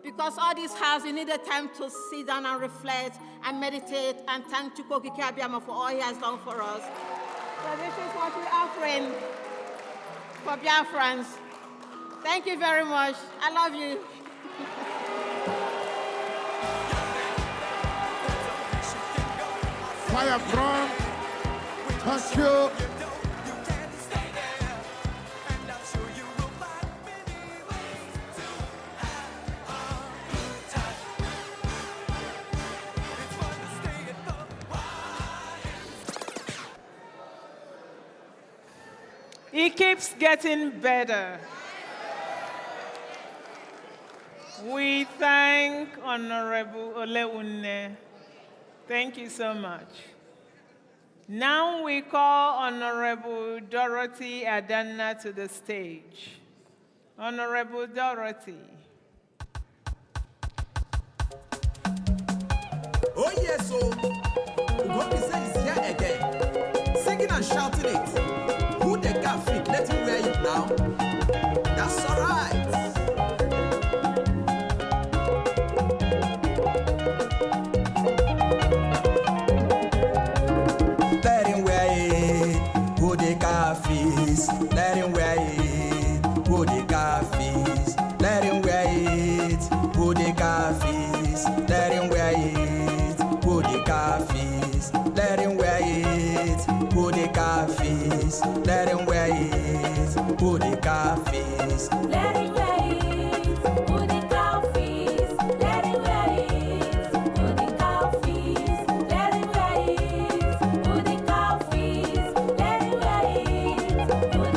[SPEAKER 11] because all this has, you need a time to sit down and reflect and meditate and thank Chukwuokike Abiyama for all he has done for us. So this is what we're offering for Biafrans. Thank you very much. I love you.
[SPEAKER 10] Firebrand, thank you.
[SPEAKER 6] It keeps getting better. We thank Honorable Oleunne. Thank you so much. Now we call Honorable Dorothy Adanna to the stage. Honorable Dorothy.
[SPEAKER 1] Oh yes, so Ugobisa is here again, singing and shouting it. Who the cat fit? Let him wear it now. That's all right. Let him wear it. Who the cat fits? Let him wear it. Who the cat fits? Let him wear it. Who the cat fits? Let him wear it. Who the cat fits? Let him wear it. Who the cat fits? Let him wear it. Who the cat fits?
[SPEAKER 12] Let him wear it. Who the cat fits? Let him wear it. Who the cat fits? Let him wear it. Who the cat fits? Let him wear it.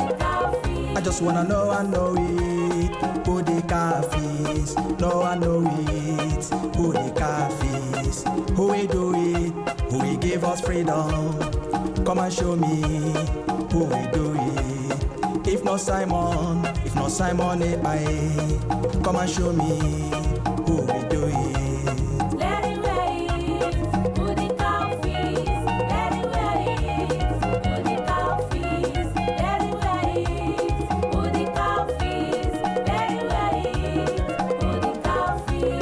[SPEAKER 12] Who the cat fits?
[SPEAKER 1] I just wanna know, I know it. Who the cat fits? No, I know it. Who the cat fits? Who will do it? Who will give us freedom? Come and show me who will do it. If not Simon Epae, come and show me who will do it.
[SPEAKER 12] Let it wait, put the coffees. Let it wait, put the coffees. Let it wait, put the coffees. Let it wait, put the coffees.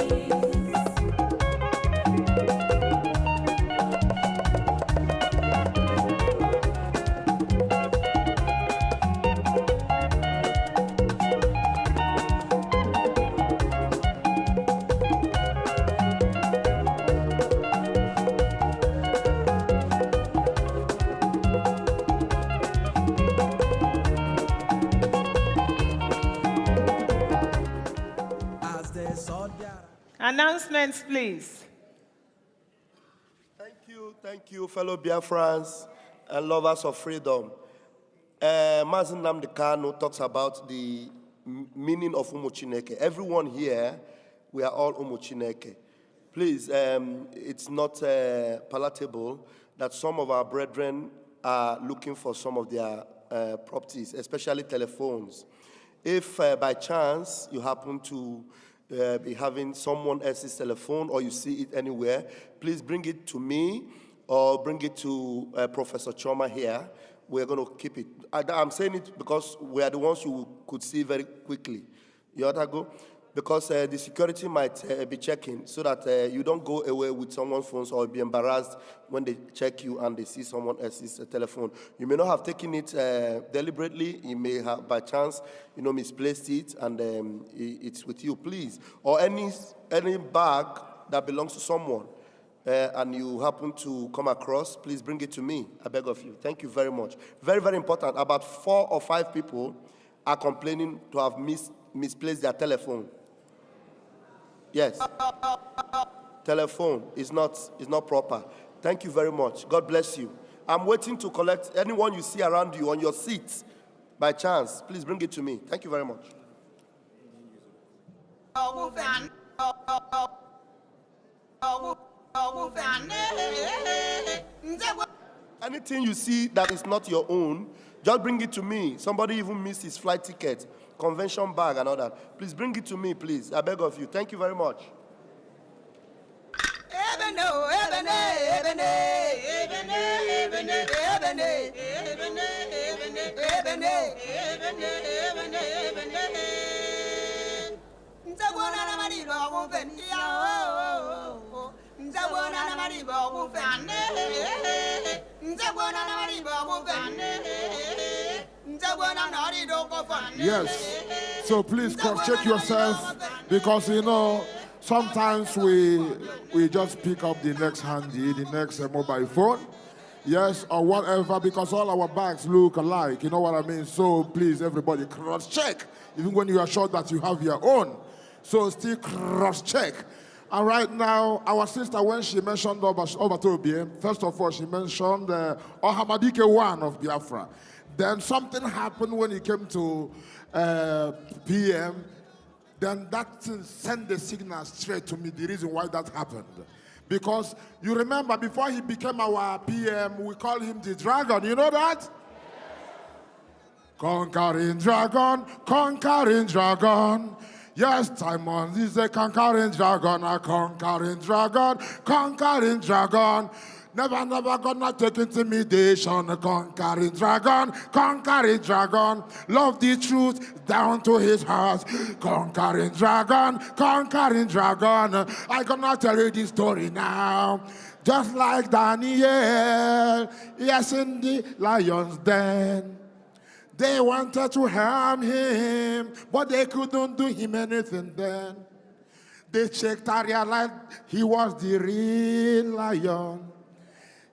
[SPEAKER 1] As the soldier.
[SPEAKER 6] Announcements, please.
[SPEAKER 5] Thank you, fellow Biafrans and lovers of freedom. Mazin Nnamdi Kanu talks about the meaning of Umu Chineke. Everyone here, we are all Umu Chineke. Please, it's not palatable that some of our brethren are looking for some of their properties, especially telephones. If by chance you happen to be having someone else's telephone or you see it anywhere, please bring it to me or bring it to Professor Choma here. We're going to keep it. I'm saying it because we are the ones you could see very quickly. You ought to go? Because the security might be checking so that you don't go away with someone's phones or be embarrassed when they check you and they see someone else's telephone. You may not have taken it deliberately. You may have, by chance, misplaced it and it's with you, please. Or any bag that belongs to someone and you happen to come across, please bring it to me. I beg of you. Thank you very much. Very, very important. About 4 or 5 people are complaining to have misplaced their telephone. Yes. Telephone is not proper. Thank you very much. God bless you. I'm waiting to collect anyone you see around you on your seat. By chance, please bring it to me. Thank you very much. Anything you see that is not your own, just bring it to me. Somebody even missed his flight ticket, convention bag and all that. Please bring it to me, please. I beg of you. Thank you very much.
[SPEAKER 10] Yes. So please cross-check yourself because, sometimes we just pick up the next handy, the next mobile phone. Yes, or whatever, because all our bags look alike. You know what I mean? So please, everybody, cross-check, even when you are sure that you have your own. So still cross-check. And right now, our sister, when she mentioned Obatobie, first of all, she mentioned Ohamadike 1 of Biafra. Then something happened when it came to PM. Then that sent the signal straight to me, the reason why that happened. Because you remember, before he became our PM, we called him the Dragon. You know that? Conquering Dragon, conquering Dragon. Yes, Simon is a conquering dragon, a conquering dragon, conquering dragon. Never, never gonna take intimidation, a conquering dragon, conquering dragon. Love the truth down to his heart, conquering dragon, conquering dragon. I'm gonna tell you this story now. Just like Daniel, yes, in the lion's den. They wanted to harm him, but they couldn't do him anything then. They checked and realized he was the real lion.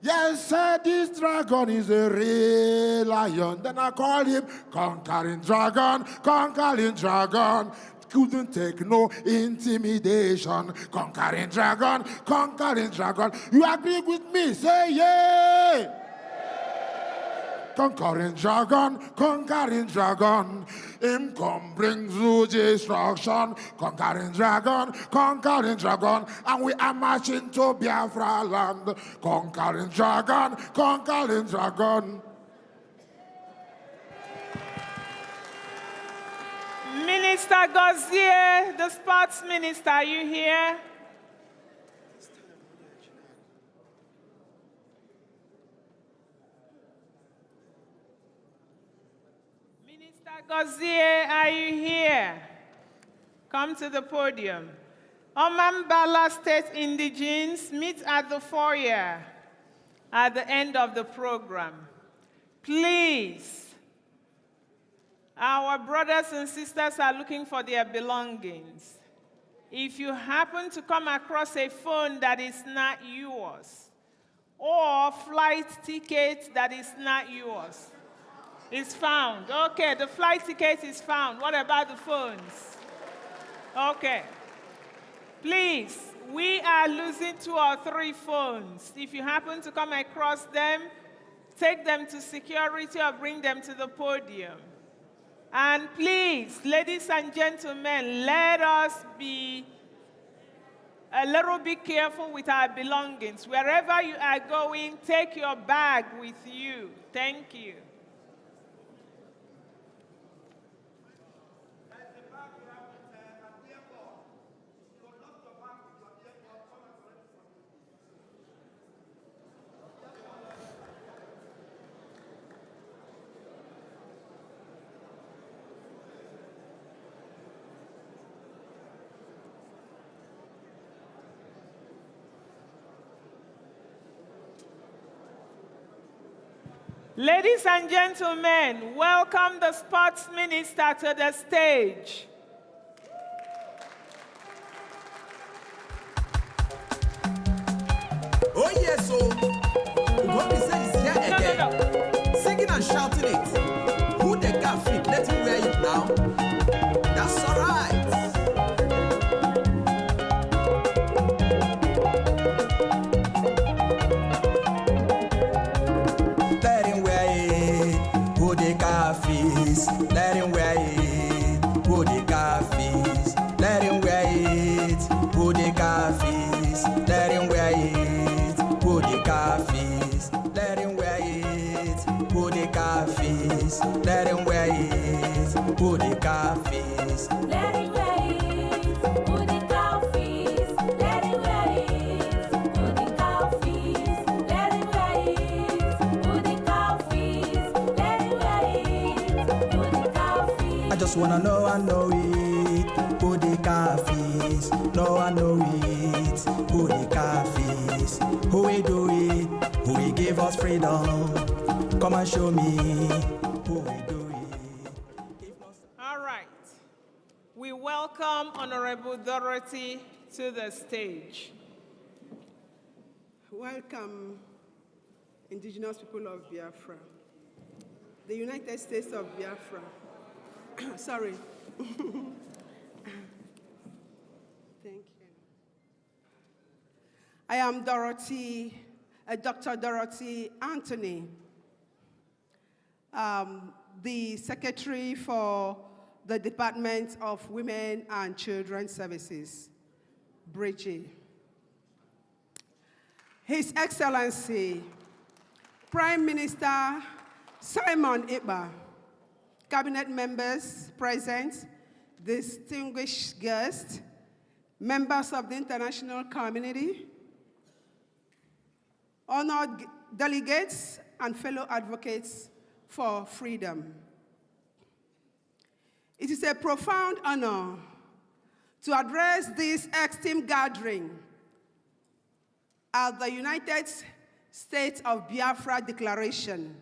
[SPEAKER 10] Yes, sir, this dragon is a real lion. Then I called him conquering dragon, conquering dragon. Couldn't take no intimidation. Conquering dragon, conquering dragon. You agree with me? Say yeah. conquering dragon. Him come bring through destruction, conquering dragon. And we are marching to Biafra land, conquering dragon.
[SPEAKER 6] Minister Gozier, the sports minister, are you here? Minister Gozier, are you here? Come to the podium. Omambala State Indigenes, meet at the foyer at the end of the program. Please. Our brothers and sisters are looking for their belongings. If you happen to come across a phone that is not yours, or flight ticket that is not yours, it's found. Okay, the flight ticket is found. What about the phones? Okay. Please, we are losing 2 or 3 phones. If you happen to come across them, take them to security or bring them to the podium. And please, ladies and gentlemen, let us be a little bit careful with our belongings. Wherever you are going, take your bag with you. Thank you. Ladies and gentlemen, welcome the sports minister to the stage.
[SPEAKER 1] Oh yes, so what we say is here again.
[SPEAKER 6] No.
[SPEAKER 1] Singing and shouting it. Who the cat fit? Let him wear it now. That's all right. Let him wear it. Who the cat fits? Let him wear it. Who the cat fits? Let him wear it. Who the cat fits? Let him wear it. Who the cafes, let him wear it. Who the cafes, let him wear it. Who the cafes,
[SPEAKER 12] Let him wear it. Who the cow feeds? Let him wear it. Who the cow feeds? Let him wear it. Who the cow feeds? Let him wear it. Who the cow feeds?
[SPEAKER 1] I just wanna know, I know it. Who the cafes, no, I know it. Who the cafes, who we do it, who we give us freedom. Come and show me who we do it.
[SPEAKER 6] All right. We welcome Honorable Dorothy to the stage.
[SPEAKER 13] Welcome, indigenous people of Biafra, the United States of Biafra. Sorry. Thank you. I am Dr. Dorothy Anthony, the Secretary for the Department of Women and Children Services, BRIGI. His Excellency, Prime Minister Simon Ekpa, Cabinet members present, distinguished guests, members of the international community, honored delegates, and fellow advocates for freedom. It is a profound honor to address this esteemed gathering at the United States of Biafra Declaration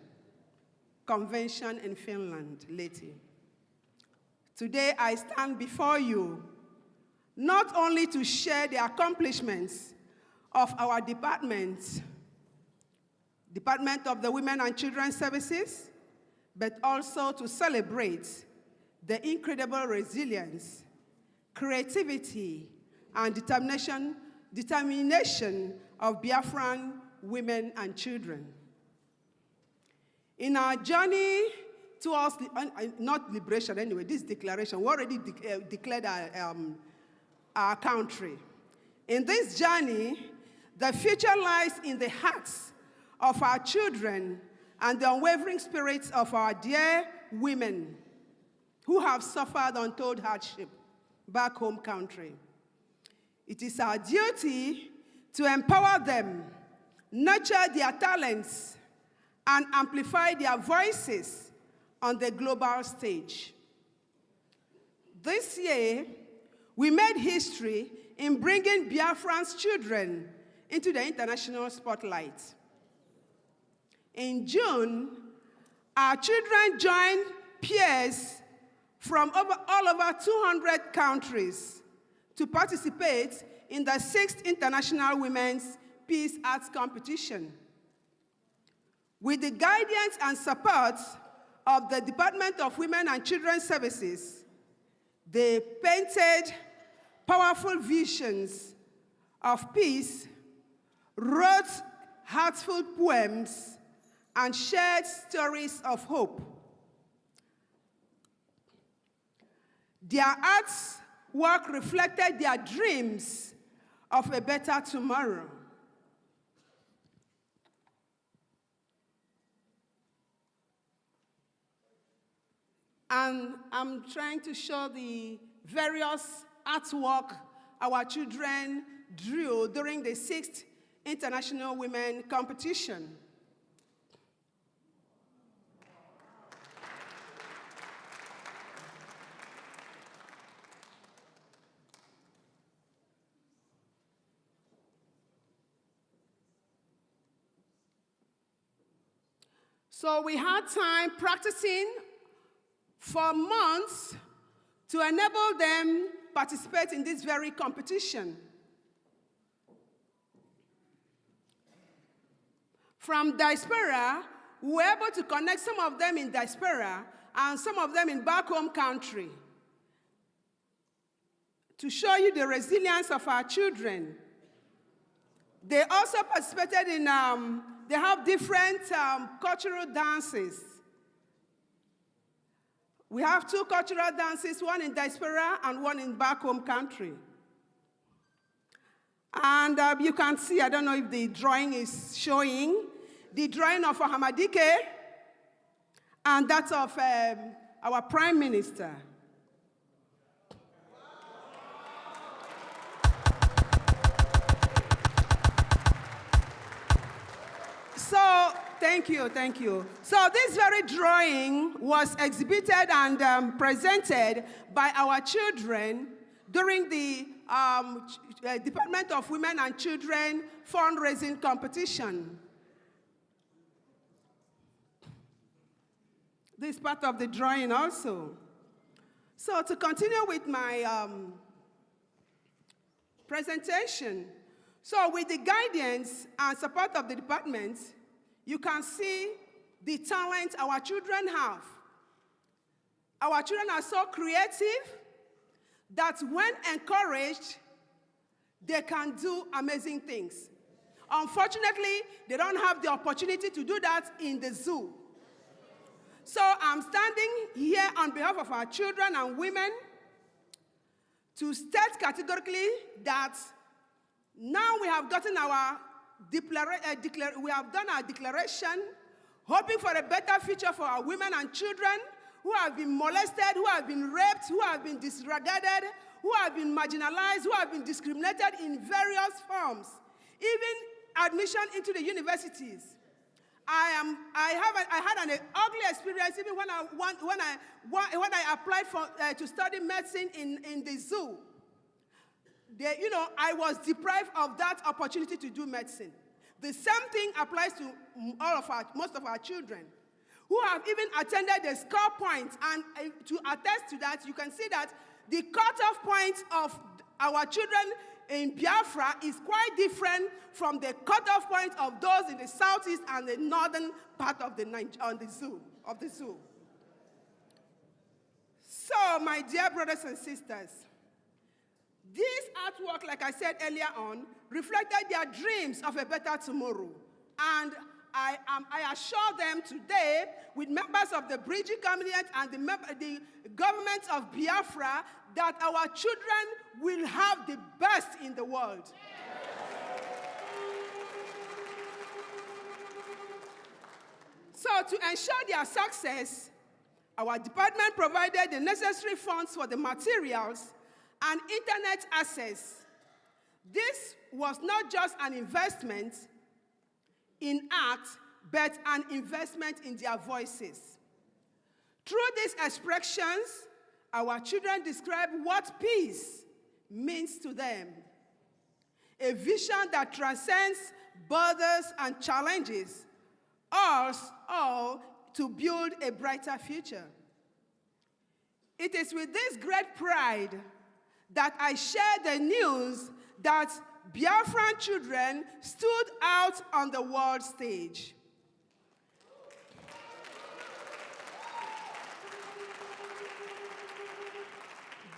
[SPEAKER 13] Convention in Finland, Leti. Today I stand before you not only to share the accomplishments of our Department of the Women and Children Services, but also to celebrate the incredible resilience, creativity, and determination of Biafran women and children. In our journey towards, not liberation anyway, this declaration, we already declared our country. In this journey, the future lies in the hearts of our children and the unwavering spirits of our dear women who have suffered untold hardship back home country. It is our duty to empower them, nurture their talents, and amplify their voices on the global stage. This year, we made history in bringing Biafran's children into the international spotlight. In June, our children joined peers from all over 200 countries to participate in the 6th International Women's Peace Arts Competition. With the guidance and support of the Department of Women and Children's Services, they painted powerful visions of peace, wrote heartful poems, and shared stories of hope. Their art's work reflected their dreams of a better tomorrow. And I'm trying to show the various artwork our children drew during the 6th International Women Competition. So we had time practicing for months to enable them participate in this very competition. From diaspora, we were able to connect some of them in diaspora and some of them in back home country to show you the resilience of our children. They also participated in, they have different cultural dances. We have 2 cultural dances, one in diaspora and one in back home country. And you can see, I don't know if the drawing is showing, the drawing of Hamadike and that of our Prime Minister. So, thank you, thank you. So this very drawing was exhibited and presented by our children during the Department of Women and Children fundraising competition. This is part of the drawing also. So to continue with my presentation, so with the guidance and support of the department, you can see the talent our children have. Our children are so creative that when encouraged, they can do amazing things. Unfortunately, they don't have the opportunity to do that in the zoo. So I'm standing here on behalf of our children and women to state categorically that now we have gotten our we have done our declaration, hoping for a better future for our women and children who have been molested, who have been raped, who have been disregarded, who have been marginalized, who have been discriminated in various forms, even admission into the universities. I had an ugly experience even when I applied to study medicine in the zoo. I was deprived of that opportunity to do medicine. The same thing applies to most of our children who have even attended the score points. And to attest to that, you can see that the cutoff point of our children in Biafra is quite different from the cutoff point of those in the southeast and the northern part of the zoo. So, my dear brothers and sisters, this artwork, like I said earlier on, reflected their dreams of a better tomorrow. And I assure them today, with members of the Bridging Cabinet and the government of Biafra, that our children will have the best in the world. So to ensure their success, our department provided the necessary funds for the materials and internet access. This was not just an investment in art, but an investment in their voices. Through these expressions, our children describe what peace means to them. A vision that transcends borders and challenges, us all to build a brighter future. It is with this great pride that I share the news that Biafran children stood out on the world stage.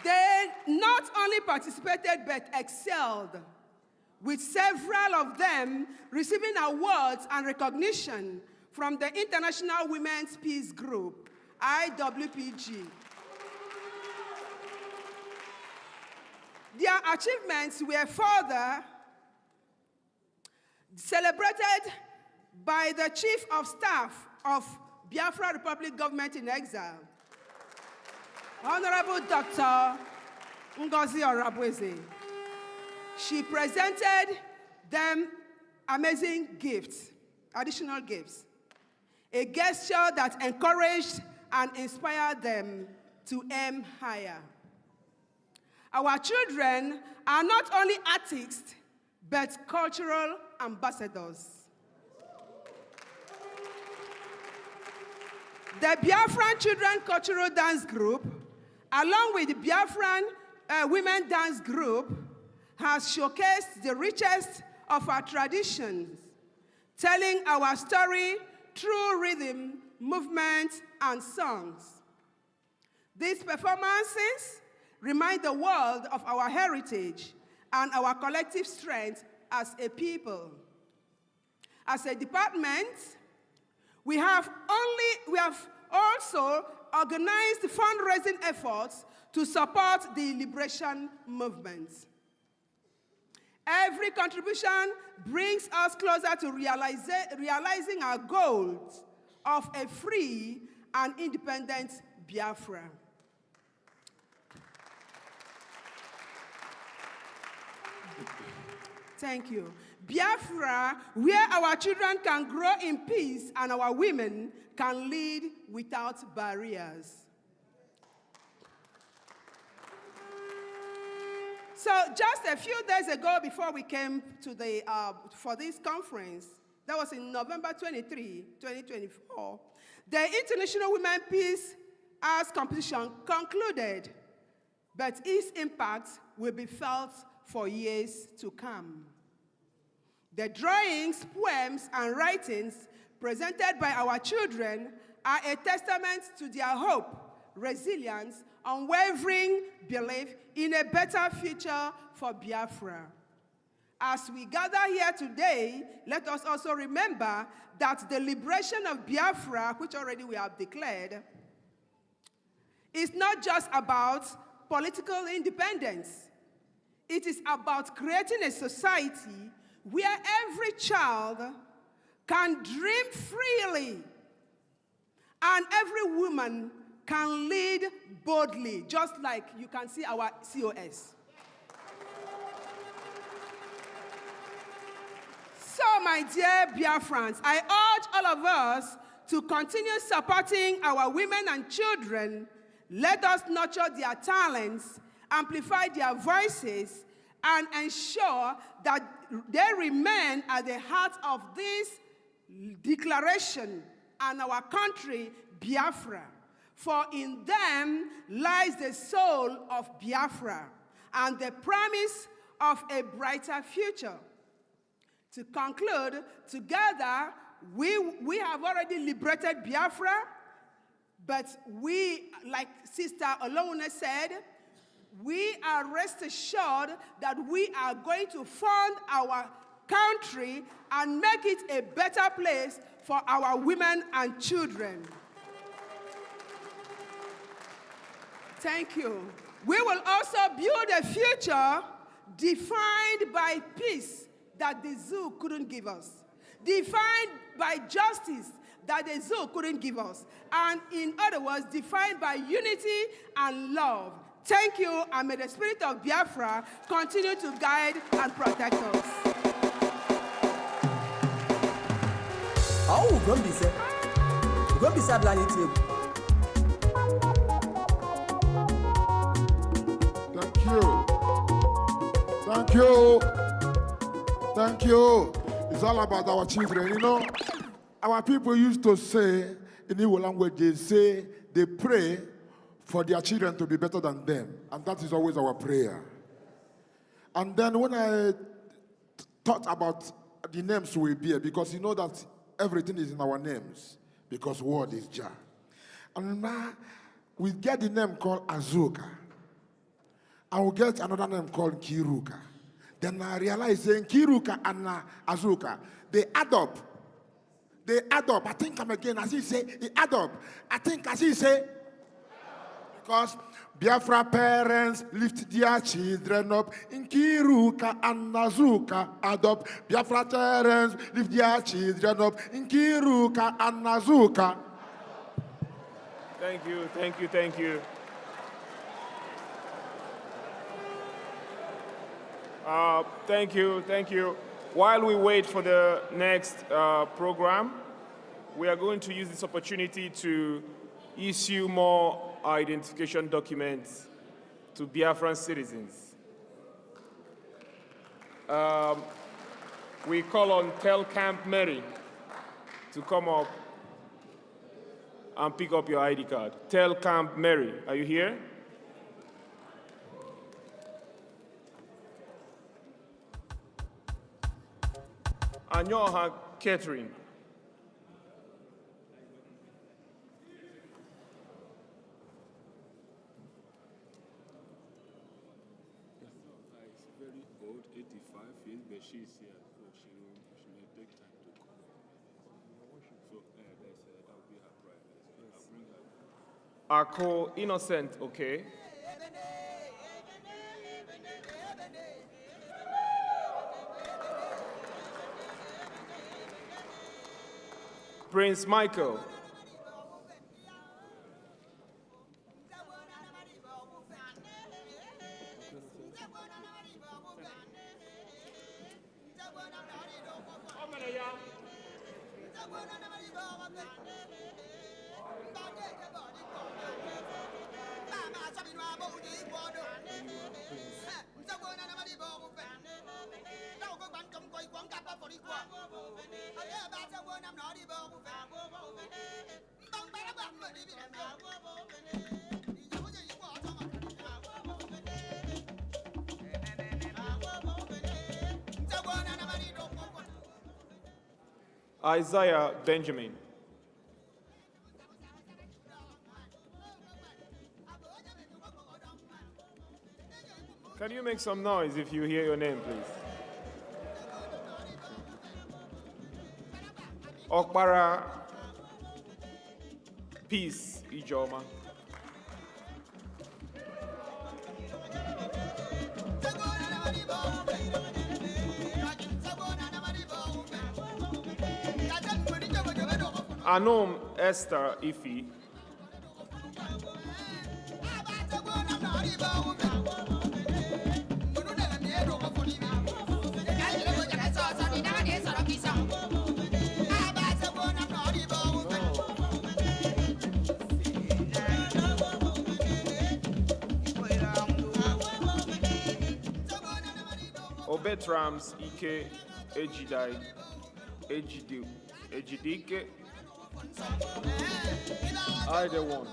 [SPEAKER 13] They not only participated but excelled, with several of them receiving awards and recognition from the International Women's Peace Group, IWPG. Their achievements were further celebrated by the Chief of Staff of Biafra Republic Government in Exile, Honorable Dr. Ngozi Orabweze. She presented them amazing gifts, additional gifts, a gesture that encouraged and inspired them to aim higher. Our children are not only artists, but cultural ambassadors. The Biafran Children Cultural Dance Group, along with the Biafran Women Dance Group, has showcased the richest of our traditions, telling our story through rhythm, movement, and songs. These performances remind the world of our heritage and our collective strength as a people. As a department, we have also organized fundraising efforts to support the liberation movement. Every contribution brings us closer to realizing our goals of a free and independent Biafra. Thank you. Biafra, where our children can grow in peace and our women can lead without barriers. So just a few days ago, before we came to for this conference, that was in November 23, 2024, the International Women Peace Arts Competition concluded, but its impact will be felt for years to come. The drawings, poems, and writings presented by our children are a testament to their hope, resilience, unwavering belief in a better future for Biafra. As we gather here today, let us also remember that the liberation of Biafra, which already we have declared, is not just about political independence. It is about creating a society where every child can dream freely and every woman can lead boldly, just like you can see our COS. So, my dear Biafrans, I urge all of us to continue supporting our women and children. Let us nurture their talents, amplify their voices, and ensure that they remain at the heart of this declaration and our country, Biafra. For in them lies the soul of Biafra and the promise of a brighter future. To conclude, together, we have already liberated Biafra, but we, like Sister Olowune said, we are rest assured that we are going to fund our country and make it a better place for our women and children. Thank you. We will also build a future defined by peace that the zoo couldn't give us, defined by justice that the zoo couldn't give us, and in other words, defined by unity and love. Thank you, and may the spirit of Biafra continue to guide and protect us.
[SPEAKER 1] Oh, go be said. Go be said, blind table.
[SPEAKER 10] Thank you. Thank you. Thank you. It's all about our children. You know, our people used to say, in Igbo language, they say they pray for their children to be better than them. And that is always our prayer. And then when I thought about the names we bear, because you know that everything is in our names, because word is Jah. And now we get the name called Azuka. And we get another name called Kiruka. Then I realized saying Kiruka and Azuka, they add up. They add up. I think I'm again, as he say, they add up. I think as he say, because Biafra parents lift their children up. In Kiruka and Azuka add up. Biafra parents lift their children up. In Kiruka and Azuka.
[SPEAKER 14] Thank you, thank you, thank you. Thank you, thank you. While we wait for the next program, we are going to use this opportunity to issue more identification documents to Biafran citizens. We call on Tel Camp Mary to come up and pick up your ID card. Tel Camp Mary, are you here? Anyoha Catherine.
[SPEAKER 15] Very old, 85 years, but she's here, so she may take time to come. So that will be her private. I'll bring her.
[SPEAKER 14] Ako Innocent, okay. Prince Michael. Isaiah Benjamin. Can you make some noise if you hear your name, please? Okpara Peace Ijoma. Anom Esther Ifi. Obetrams Ike Ejidai Ejidike. Either one.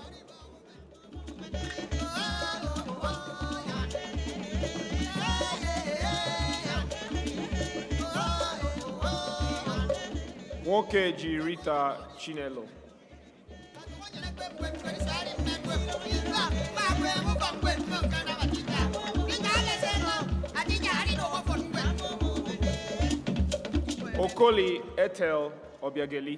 [SPEAKER 14] Wokeji Rita Chinelo. Okoli Ethel Obiageli.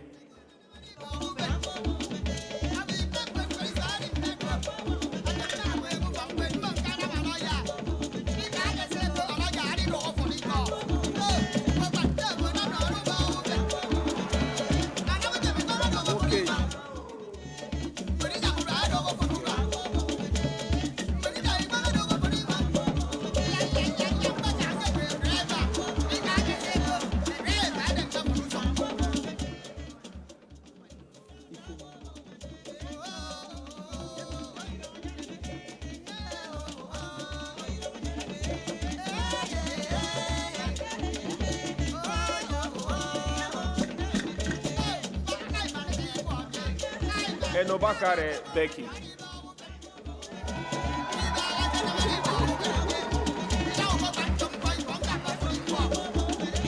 [SPEAKER 14] Enobakare Becky.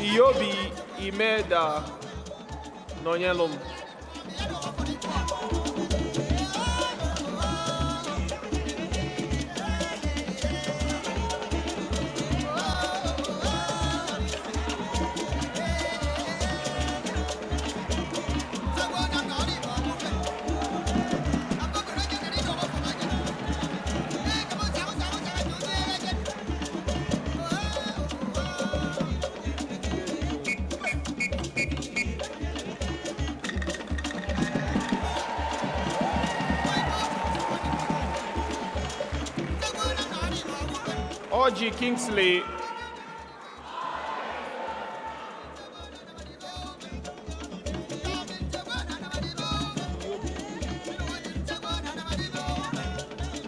[SPEAKER 14] Iyobi Imeda Nonyelum. Oji Kingsley.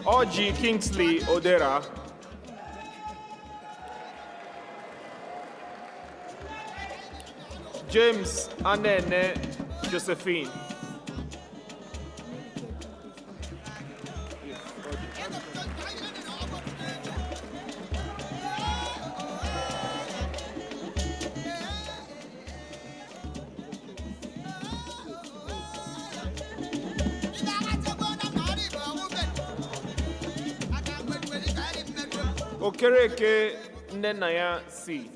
[SPEAKER 14] Oji Kingsley Odera. James Anene Josephine. Okereke Nenaya C.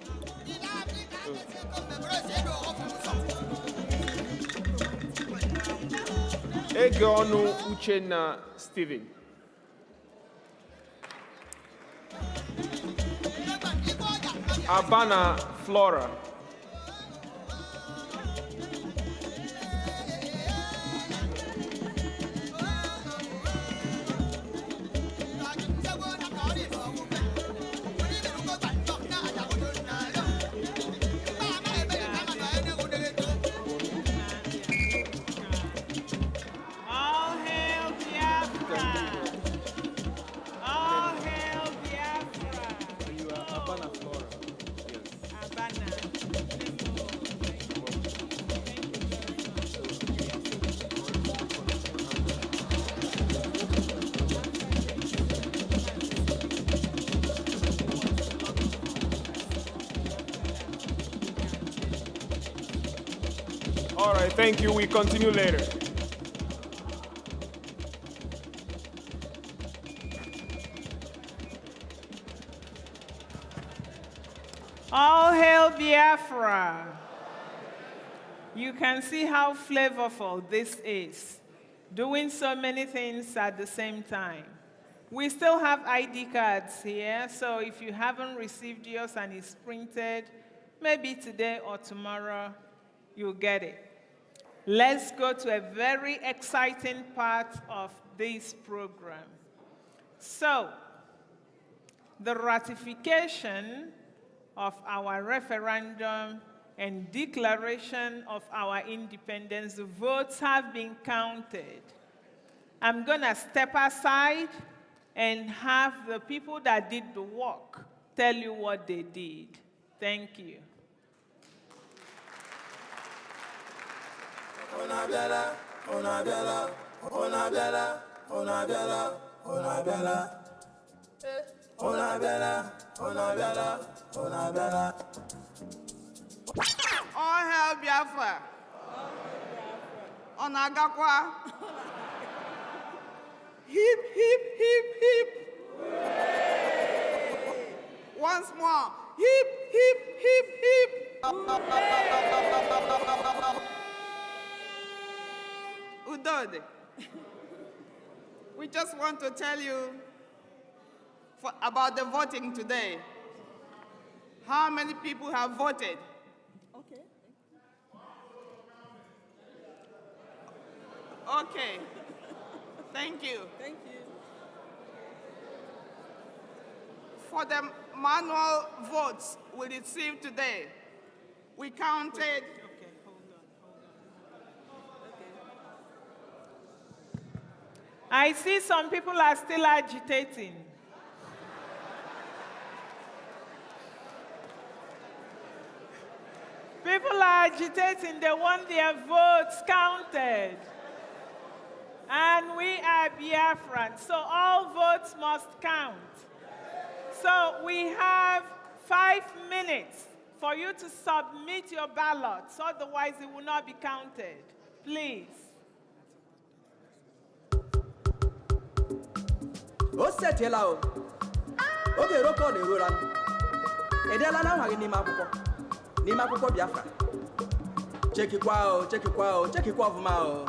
[SPEAKER 14] Egeonu Uchenna Steven. Abana Flora. All right, thank you. We continue later.
[SPEAKER 6] All hail Biafra. You can see how flavorful this is, doing so many things at the same time. We still have ID cards here, so if you haven't received yours and it's printed, maybe today or tomorrow, you'll get it. Let's go to a very exciting part of this program. So, the ratification of our referendum and declaration of our independence, the votes have been counted. I'm going to step aside and have the people that did the work tell you what they did. Thank you.
[SPEAKER 2] Ona bella, ona bella, ona bella, ona bella, ona bella. Ona bella, ona bella, ona bella.
[SPEAKER 16] All hail Biafra. Ona gakwa. Hip, hip, hip, hip. Once more. Hip, hip, hip, hip. good. We just want to tell you about the voting today. How many people have voted?
[SPEAKER 11] Okay.
[SPEAKER 16] Okay. Thank you.
[SPEAKER 11] Thank you.
[SPEAKER 16] For the manual votes we received today, we counted.
[SPEAKER 11] Okay, hold on.
[SPEAKER 6] I see some people are still agitating. People are agitating. They want their votes counted. And we are Biafran, so all votes must count. So we have 5 minutes for you to submit your ballots, otherwise it will not be counted. Please.
[SPEAKER 1] O setela o. Oge roko na erora. Edela na nwa gị n'ime akwụkwọ Biafra. Chekikwa o, chekikwa ọfụma o.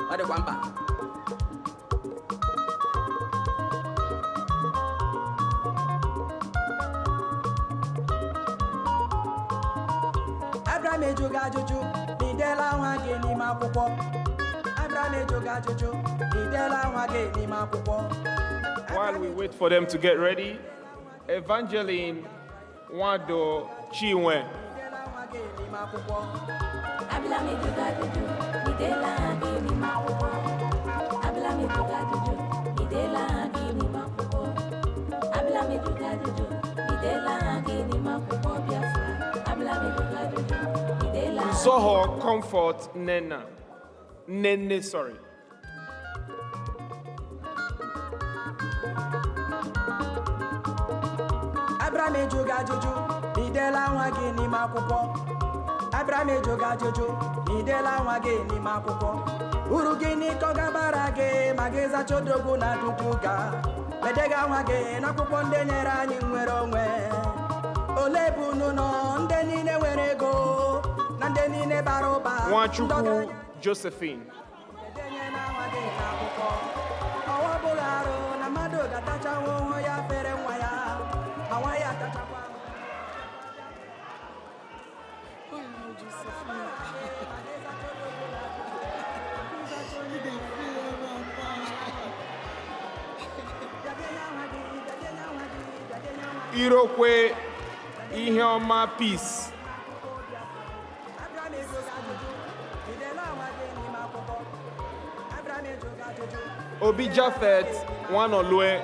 [SPEAKER 1] Ọ dịkwa mkpa. Abraham ejoga ajụjụ n'idela nwa gị n'ime akwụkwọ. Abraham ejoga ajụjụ n'idela nwa gị n'ime akwụkwọ.
[SPEAKER 14] While we wait for them to get ready, Evangeline Wado Chinwe. Zoho Comfort Nene, sorry.
[SPEAKER 1] Abraham ejoga ajụjụ n'idela nwa gị n'ime akwụkwọ. Abraham ejoga ajụjụ n'idela nwa gị n'ime akwụkwọ. Uru gịnị ka ọ gabara gị ma gị zacha odogwu na dudu ga. Wedega nwa gị n'akwụkwọ ndị nyere anyị nwere onwe. Ole bụ unu nọ ndị niile nwere ego na ndị niile bara ụba.
[SPEAKER 14] Nwachukwu Josephine.
[SPEAKER 1] Edenye na nwa gị n'akwụkwọ. Ọwa bụghị arụ na mmadụ ga-atachanwu onwe ya fere nwa ya. Ma nwa ya atachakwa.
[SPEAKER 14] Irokwe Iheoma Peace. Obi Japhet Wanolue.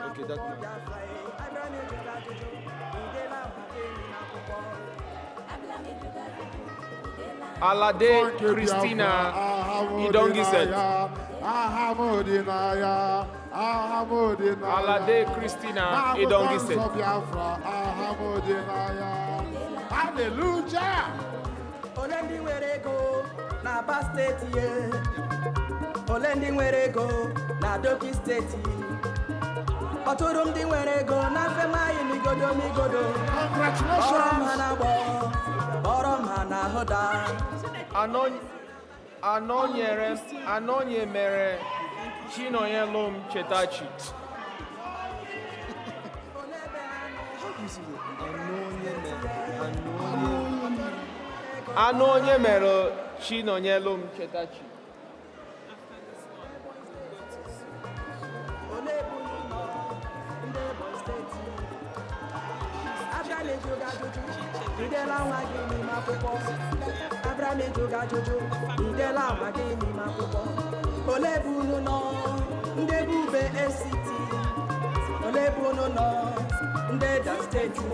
[SPEAKER 14] Okay, that one. Alade Christina Idongiset. Alade Christina Idongiset.
[SPEAKER 10] Hallelujah.
[SPEAKER 1] Olendi nwere ego na Aba steeti ye. Olendi nwere ego na Doki steeti. Ọtụrụ ndị nwere ego na Femayi migodo.
[SPEAKER 10] Congratulations.
[SPEAKER 1] Bọrọ ma na hoda.
[SPEAKER 14] Anonye mere Chinonyelum Chetachi. Anonye mere Chinonyelum Chetachi.
[SPEAKER 1] Abraham ejoga ajụjụ n'idela nwa gị n'ime akwụkwọ. Ole bụ unu nọ ndị bube esiti. Ole bụ unu nọ ndị Edo steeti.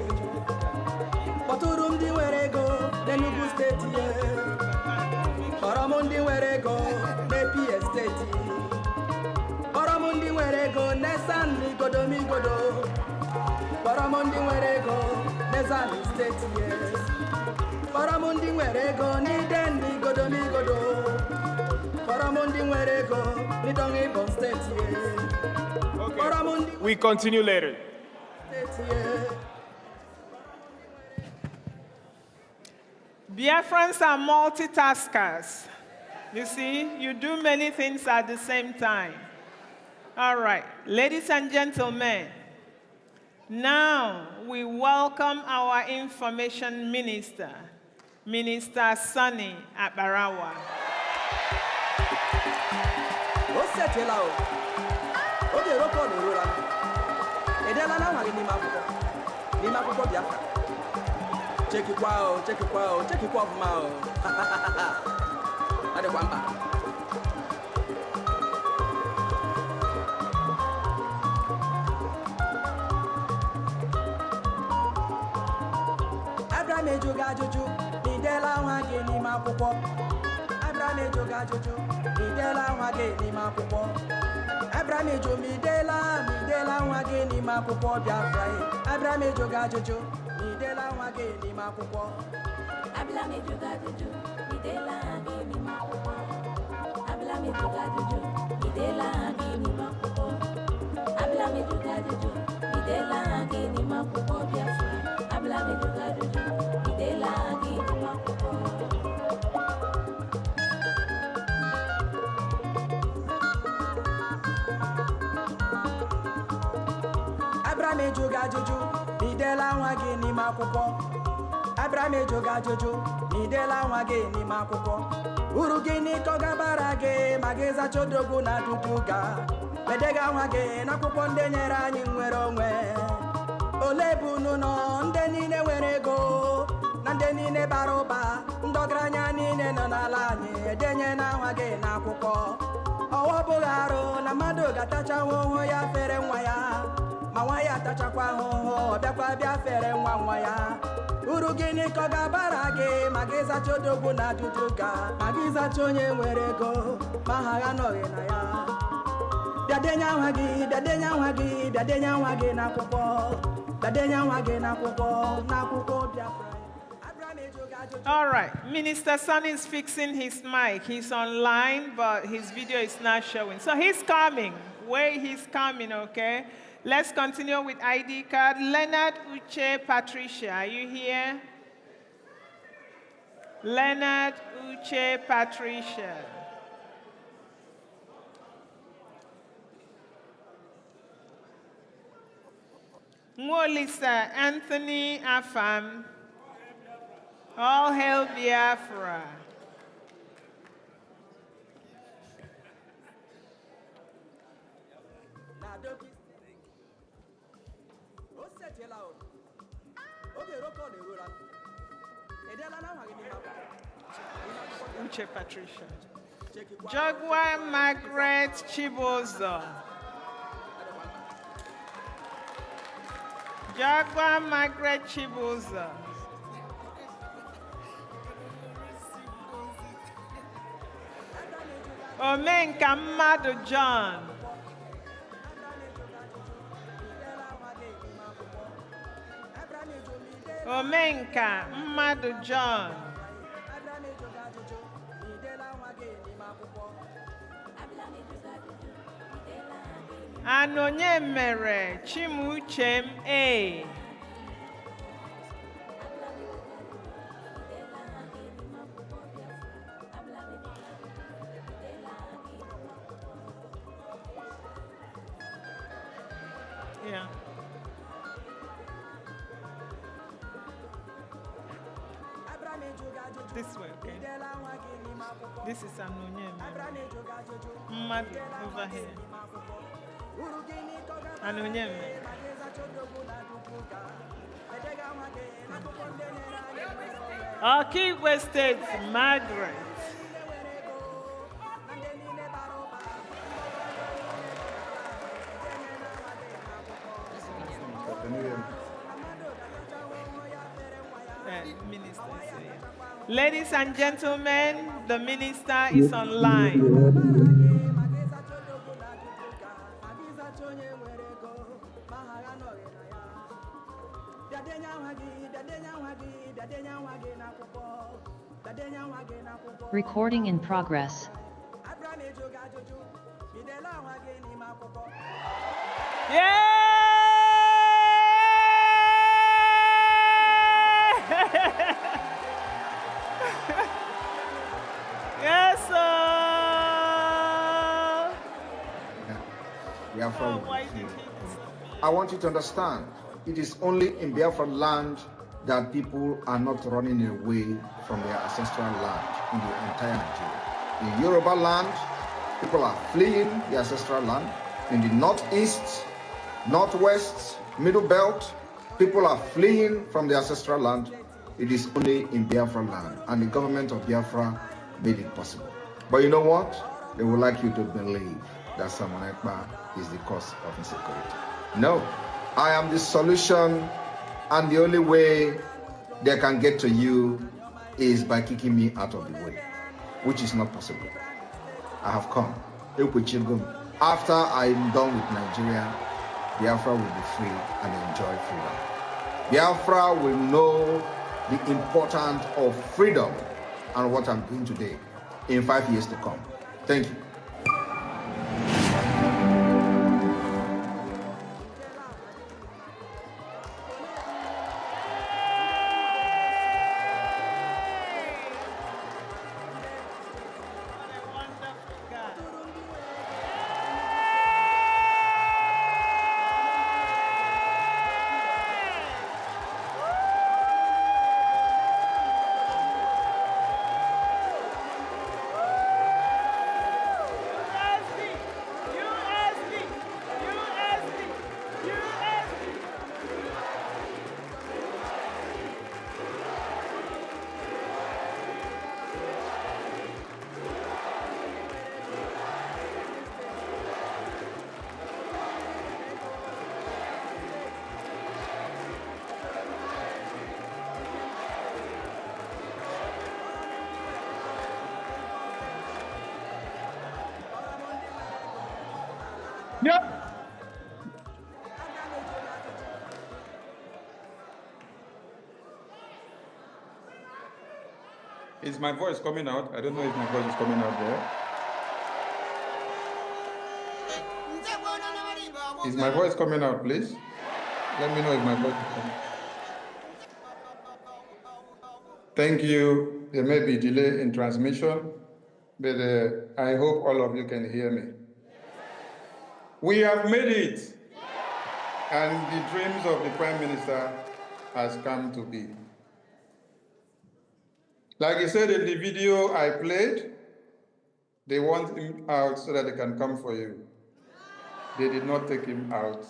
[SPEAKER 1] Kpọtụrụ ndị nwere ego n'Enugu steeti ye. Kpọrọ m ndị nwere ego n'Epia steeti. Kpọrọ m ndị nwere ego n'Esan migodo. Kpọrọ m ndị nwere ego n'Ezani steeti ye. Kpọrọ m ndị nwere ego n'Iden migodo. Kpọrọ m ndị nwere ego n'Idong Ibom steeti ye. Kpọrọ m ndị
[SPEAKER 14] We continue later.
[SPEAKER 1] steeti ye.
[SPEAKER 6] Biafrans are multitaskers. You see, you do many things at the same time. All right, ladies and gentlemen, now we welcome our Information Minister, Minister Sunny Abarawa.
[SPEAKER 1] Check it out, check it out, check it out, Mao. Ada kwamba. Abraham ejoga jojo, idela wage ni makuko. Abraham ejoga jojo, idela wage ni makuko. Abraham ejo midela wage ni makuko Biafra. Abraham ejoga jojo. Midela wage ni makuko.
[SPEAKER 12] Abla me joga jojo, midela wage ni makuko. Abla me joga jojo, midela wage ni makuko. Abla me joga jojo, midela wage ni makuko Biafra. Abla me joga jojo, midela wage ni makuko.
[SPEAKER 1] Abraham ejoga jojo. Midela wage ni makuko. Abraham ejoga jojo. Midela wage ni makuko. Urugini koga barage mageza chodogu na duduga. Medega wage na kuko ndenyere anyị nwere onwe. Olebu nuno nde niile were ego na nde niile bara ụba. Ndọgaranya niile nọ n'ala anyị edenye na wage na akwụkwọ. Ọwọ bụghị arụ na mmadụ ga-atacha ahụhụ ya fere nwa ya. Mawaya tachakwa ho biakwa bia fere nwa ya uru gini ko ga barage magiza chodogwu na duduga magiza chonye nwere ego ma ha ga no na ya biadenya nwa gi na akwụkwọ biadenya nwa gi na akwụkwọ Biafra.
[SPEAKER 6] All right, Minister Sunny is fixing his mic. He's online, but his video is not showing. So he's coming. Wait, he's coming, okay? Let's continue with ID card. Leonard Uche Patricia, are you here? Leonard Uche Patricia. Mwolisa Anthony Afam. All hail Biafra. Uche Patricia. Jaguar Margaret Chibozo. Jaguar Margaret Chibozo. Omenka Mmadu John. Omenka Mmadu John. Anonye mere Chimuchem A. Yeah. This way, okay? This is Anonye Mmadu over here. Anonye. Okigwe State, Margaret. Minister is here. Ladies and gentlemen, the minister is online.
[SPEAKER 17] Recording in progress.
[SPEAKER 18] Biafra will be free. I want you to understand, it is only in Biafra land that people are not running away from their ancestral land in the entire Nigeria. In Yoruba land, people are fleeing the ancestral land. In the northeast, northwest, middle belt, people are fleeing from the ancestral land. It is only in Biafra land, and the government of Biafra made it possible. But you know what? They would like you to believe that Simon Ekpa is the cause of insecurity. No, I am the solution, and the only way they can get to you is by kicking me out of the way, which is not possible. I have come. After I'm done with Nigeria, Biafra will be free and enjoy freedom. Biafra will know the importance of freedom and what I'm doing today in 5 years to come. Thank you.
[SPEAKER 8] Yep. Is my voice coming out? I don't know if my voice is coming out there. Is my voice coming out, please? Let me know if my voice is coming out. Thank you. There may be delay in transmission, but I hope all of you can hear me. We have made it, and the dreams of the Prime Minister has come to be. Like he said in the video I played, they want him out so that they can come for you. They did not take him out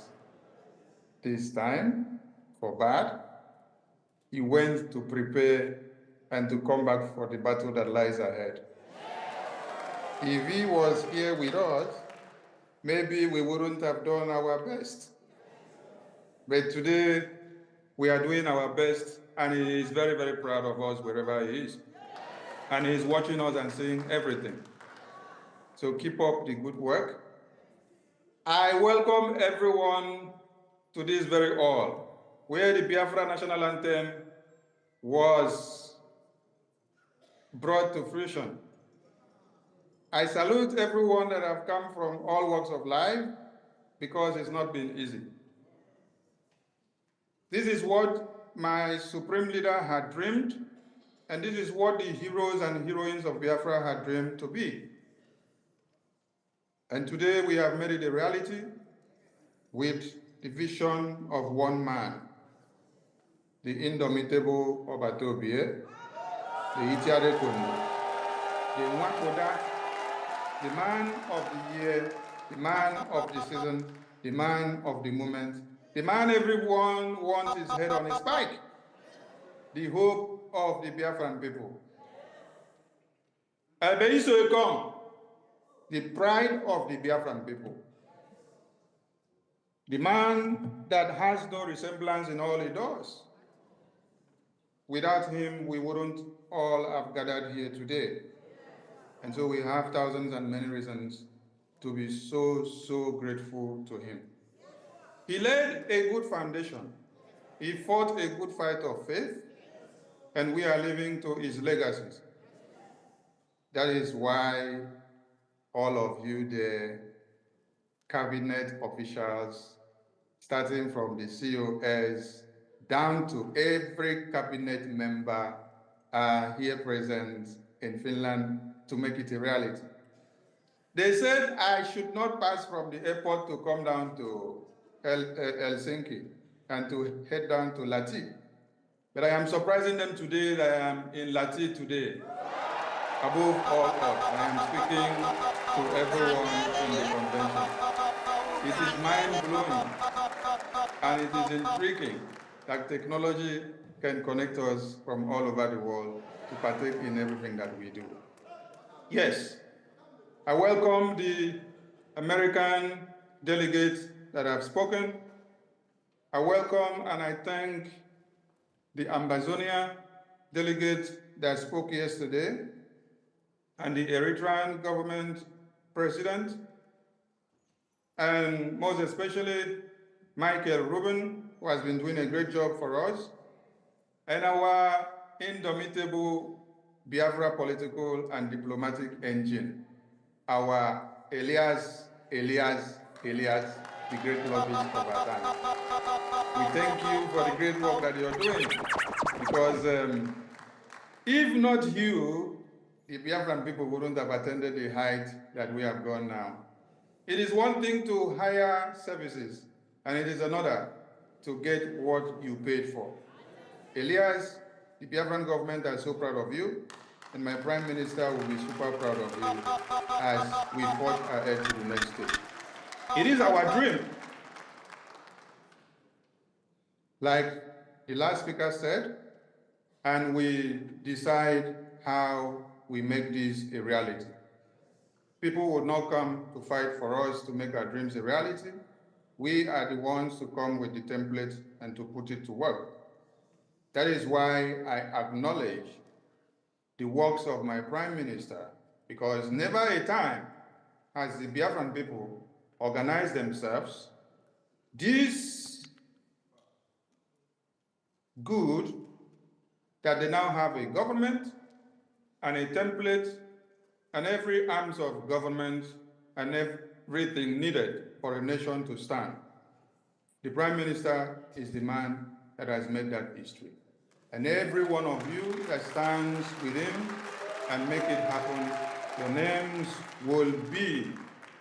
[SPEAKER 8] this time for bad. He went to prepare and to come back for the battle that lies ahead. If he was here with us, maybe we wouldn't have done our best. But today, we are doing our best, and he is very, very proud of us wherever he is. And he's watching us and seeing everything. So keep up the good work. I welcome everyone to this very hall, where the Biafra national anthem was brought to fruition. I salute everyone that have come from all walks of life, because it's not been easy. This is what my supreme leader had dreamed, and this is what the heroes and heroines of Biafra had dreamed to be. And today we have made it a reality with the vision of one man, the indomitable Obatobie, the Itiare Tondo, the Nwakoda, the man of the year, the man of the season, the man of the moment, the man everyone wants his head on a spike, the hope of the Biafran people. Ebeiso Ekong, the pride of the Biafran people. The man that has no resemblance in all he does. Without him, we wouldn't all have gathered here today. And so we have thousands and many reasons to be so, so grateful to him. He laid a good foundation. He fought a good fight of faith, and we are living to his legacies. That is why all of you, the cabinet officials, starting from the COS down to every cabinet member, are here present in Finland to make it a reality.
[SPEAKER 19] They said I should not pass from the airport to come down to Helsinki and to head down to Lati. But I am surprising them today that I am in Lati today. Above all else, I am speaking to everyone in the convention. It is mind-blowing and it is intriguing that technology can connect us from all over the world to partake in everything that we do. Yes, I welcome the American delegates that have spoken. I welcome and I thank the Ambazonia delegate that spoke yesterday and the Eritrean government president, and most especially Michael Rubin, who has been doing a great job for us, and our indomitable Biafra political and diplomatic engine, our Elias, the great lobbyist of our time. We thank you for the great work that you're doing, because if not you, the Biafran people wouldn't have attended the height that we have gone now. It is one thing to hire services, and it is another to get what you paid for. Elias, the Biafran government are so proud of you, and my Prime Minister will be super proud of you as we forge ahead to the next stage. It is our dream. Like the last speaker said, and we decide how we make this a reality. People would not come to fight for us to make our dreams a reality. We are the ones to come with the template and to put it to work. That is why I acknowledge the works of my Prime Minister, because never a time has the Biafran people organized themselves this good that they now have a government and a template and every arms of government and everything needed for a nation to stand. The Prime Minister is the man that has made that history. And every one of you that stands with him and make it happen, your names will be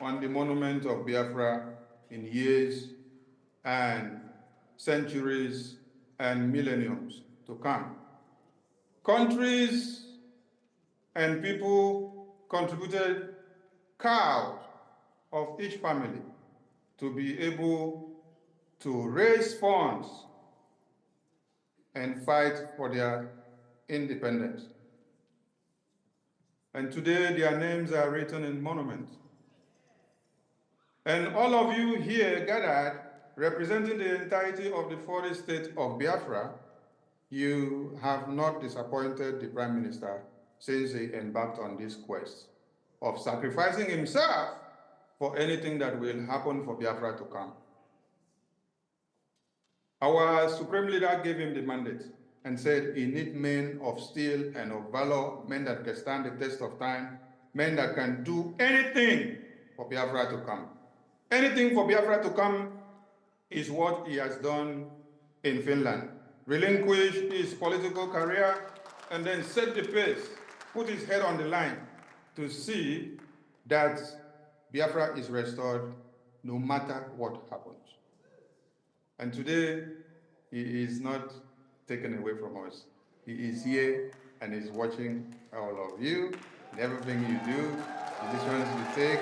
[SPEAKER 19] on the monument of Biafra in years and centuries and millenniums to come. Countries and people contributed cows of each family to be able to raise funds and fight for their independence. And today their names are written in monuments. And all of you here gathered, representing the entirety of the 40 states of Biafra, you have not disappointed the Prime Minister since he embarked on this quest of sacrificing himself for anything that will happen for Biafra to come. Our Supreme Leader gave him the mandate and said he needs men of steel and of valor, men that can stand the test of time, men that can do anything for Biafra to come. Anything for Biafra to come is what he has done in Finland. Relinquish his political career and then set the pace, put his head on the line to see that Biafra is restored no matter what happens. And today, he is not taken away from us. He is here and is watching all of you, and everything you do, the decisions you take,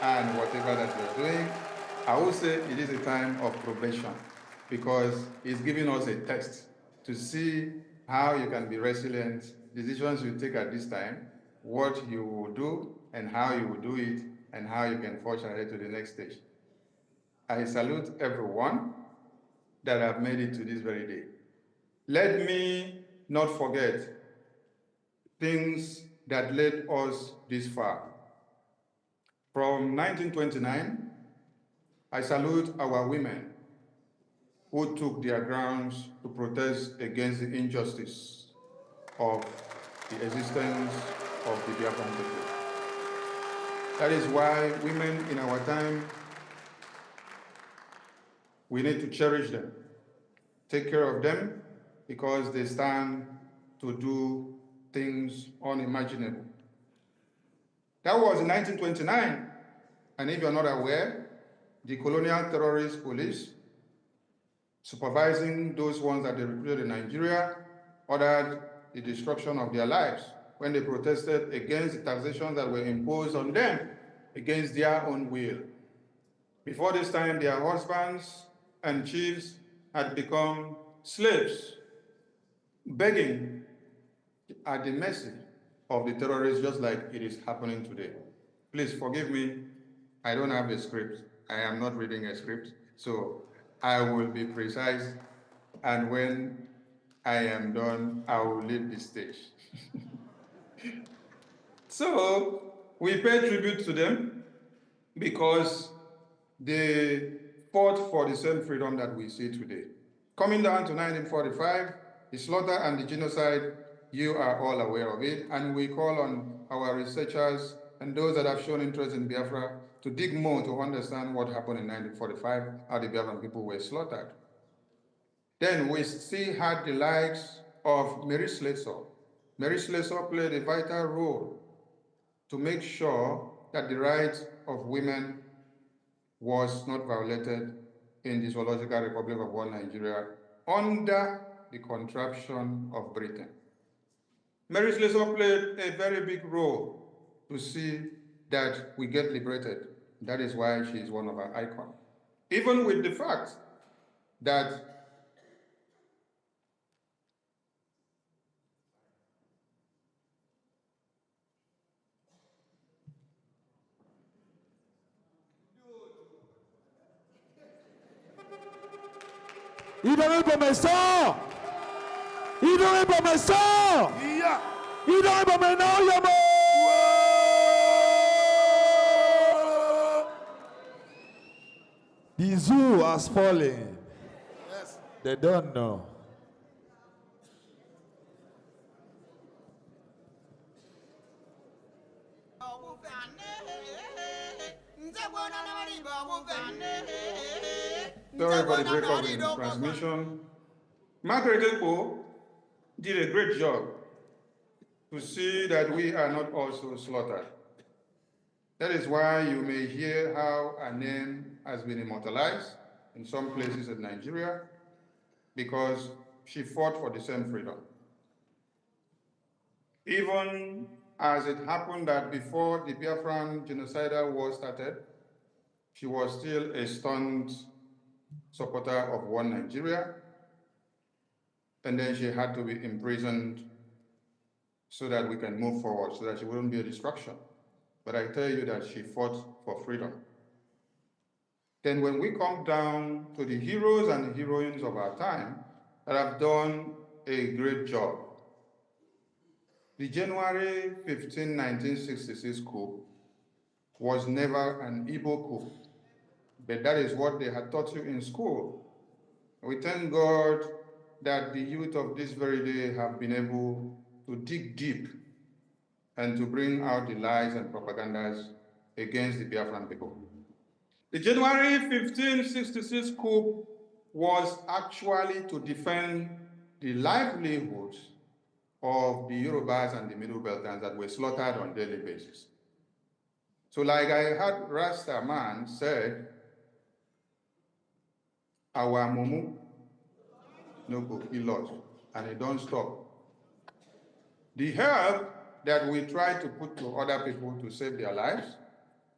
[SPEAKER 19] and whatever that you're doing. I would say it is a time of probation because he's giving us a test to see how you can be resilient, decisions you take at this time, what you will do, and how you will do it, and how you can forge ahead to the next stage. I salute everyone that have made it to this very day. Let me not forget things that led us this far. From 1929, I salute our women who took their grounds to protest against the injustice of the existence of the Biafran people. That is why women in our time, we need to cherish them, take care of them, because they stand to do things unimaginable. That was in 1929. And if you're not aware, the colonial terrorist police, supervising those ones that they recruited in Nigeria, ordered the destruction of their lives when they protested against the taxation that were imposed on them against their own will. Before this time, their husbands and chiefs had become slaves, begging at the mercy of the terrorists, just like it is happening today. Please forgive me, I don't have a script. I am not reading a script, so I will be precise, and when I am done, I will leave the stage. So we pay tribute to them because they fought for the same freedom that we see today. Coming down to 1945, the slaughter and the genocide, you are all aware of it, and we call on our researchers and those that have shown interest in Biafra to dig more to understand what happened in 1945, how the Biafran people were slaughtered. Then we still had the likes of Mary Slessor. Mary Slessor played a vital role to make sure that the rights of women was not violated in the Zoological Republic of One Nigeria under the contraption of Britain. Mary Slessor played a very big role to see that we get liberated. That is why she is one of our icons. Even with the fact that
[SPEAKER 10] Il donne pour mes sangs. Il donne pour mes sangs. Il donne pour mes noms. The zoo has fallen. Yes. They don't know.
[SPEAKER 19] Sorry for the breakup in transmission. Margaret Ekpo did a great job to see that we are not also slaughtered. That is why you may hear how her name has been immortalized in some places in Nigeria, because she fought for the same freedom. Even as it happened that before the Biafran genocidal war started, she was still a staunch supporter of One Nigeria, and then she had to be imprisoned so that we can move forward, so that she wouldn't be a distraction. But I tell you that she fought for freedom. Then when we come down to the heroes and the heroines of our time that have done a great job, the January 15, 1966 coup was never an Igbo coup, but that is what they had taught you in school. We thank God that the youth of this very day have been able to dig deep and to bring out the lies and propagandas against the Biafran people. The January 1566 coup was actually to defend the livelihoods of the Yorubas and the Middle Beltans that were slaughtered on a daily basis. So like I heard Rasta man said, our mumu no go kill us, and it don't stop. The help that we try to put to other people to save their lives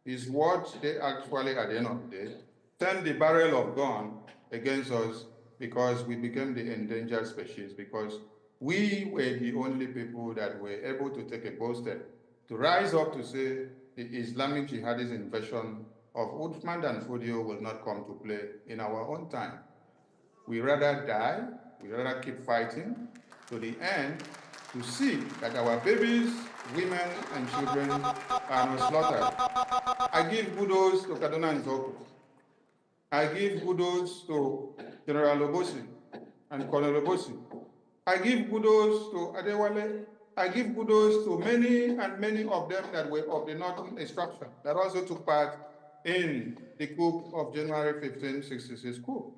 [SPEAKER 19] is what they actually, at the end of the day, turned the barrel of gun against us, because we became the endangered species, because we were the only people that were able to take a bold step to rise up to say the Islamic jihadist invasion of Uthman and Fodio will not come to play in our own time. We rather die, we rather keep fighting to the end to see that our babies, women, and children are not slaughtered. I give kudos to Kaduna and Zoko. I give kudos to General Obosi and Colonel Obosi. I give kudos to Adewale. I give kudos to many and many of them that were of the Northern extraction that also took part in the coup of January 1566 coup.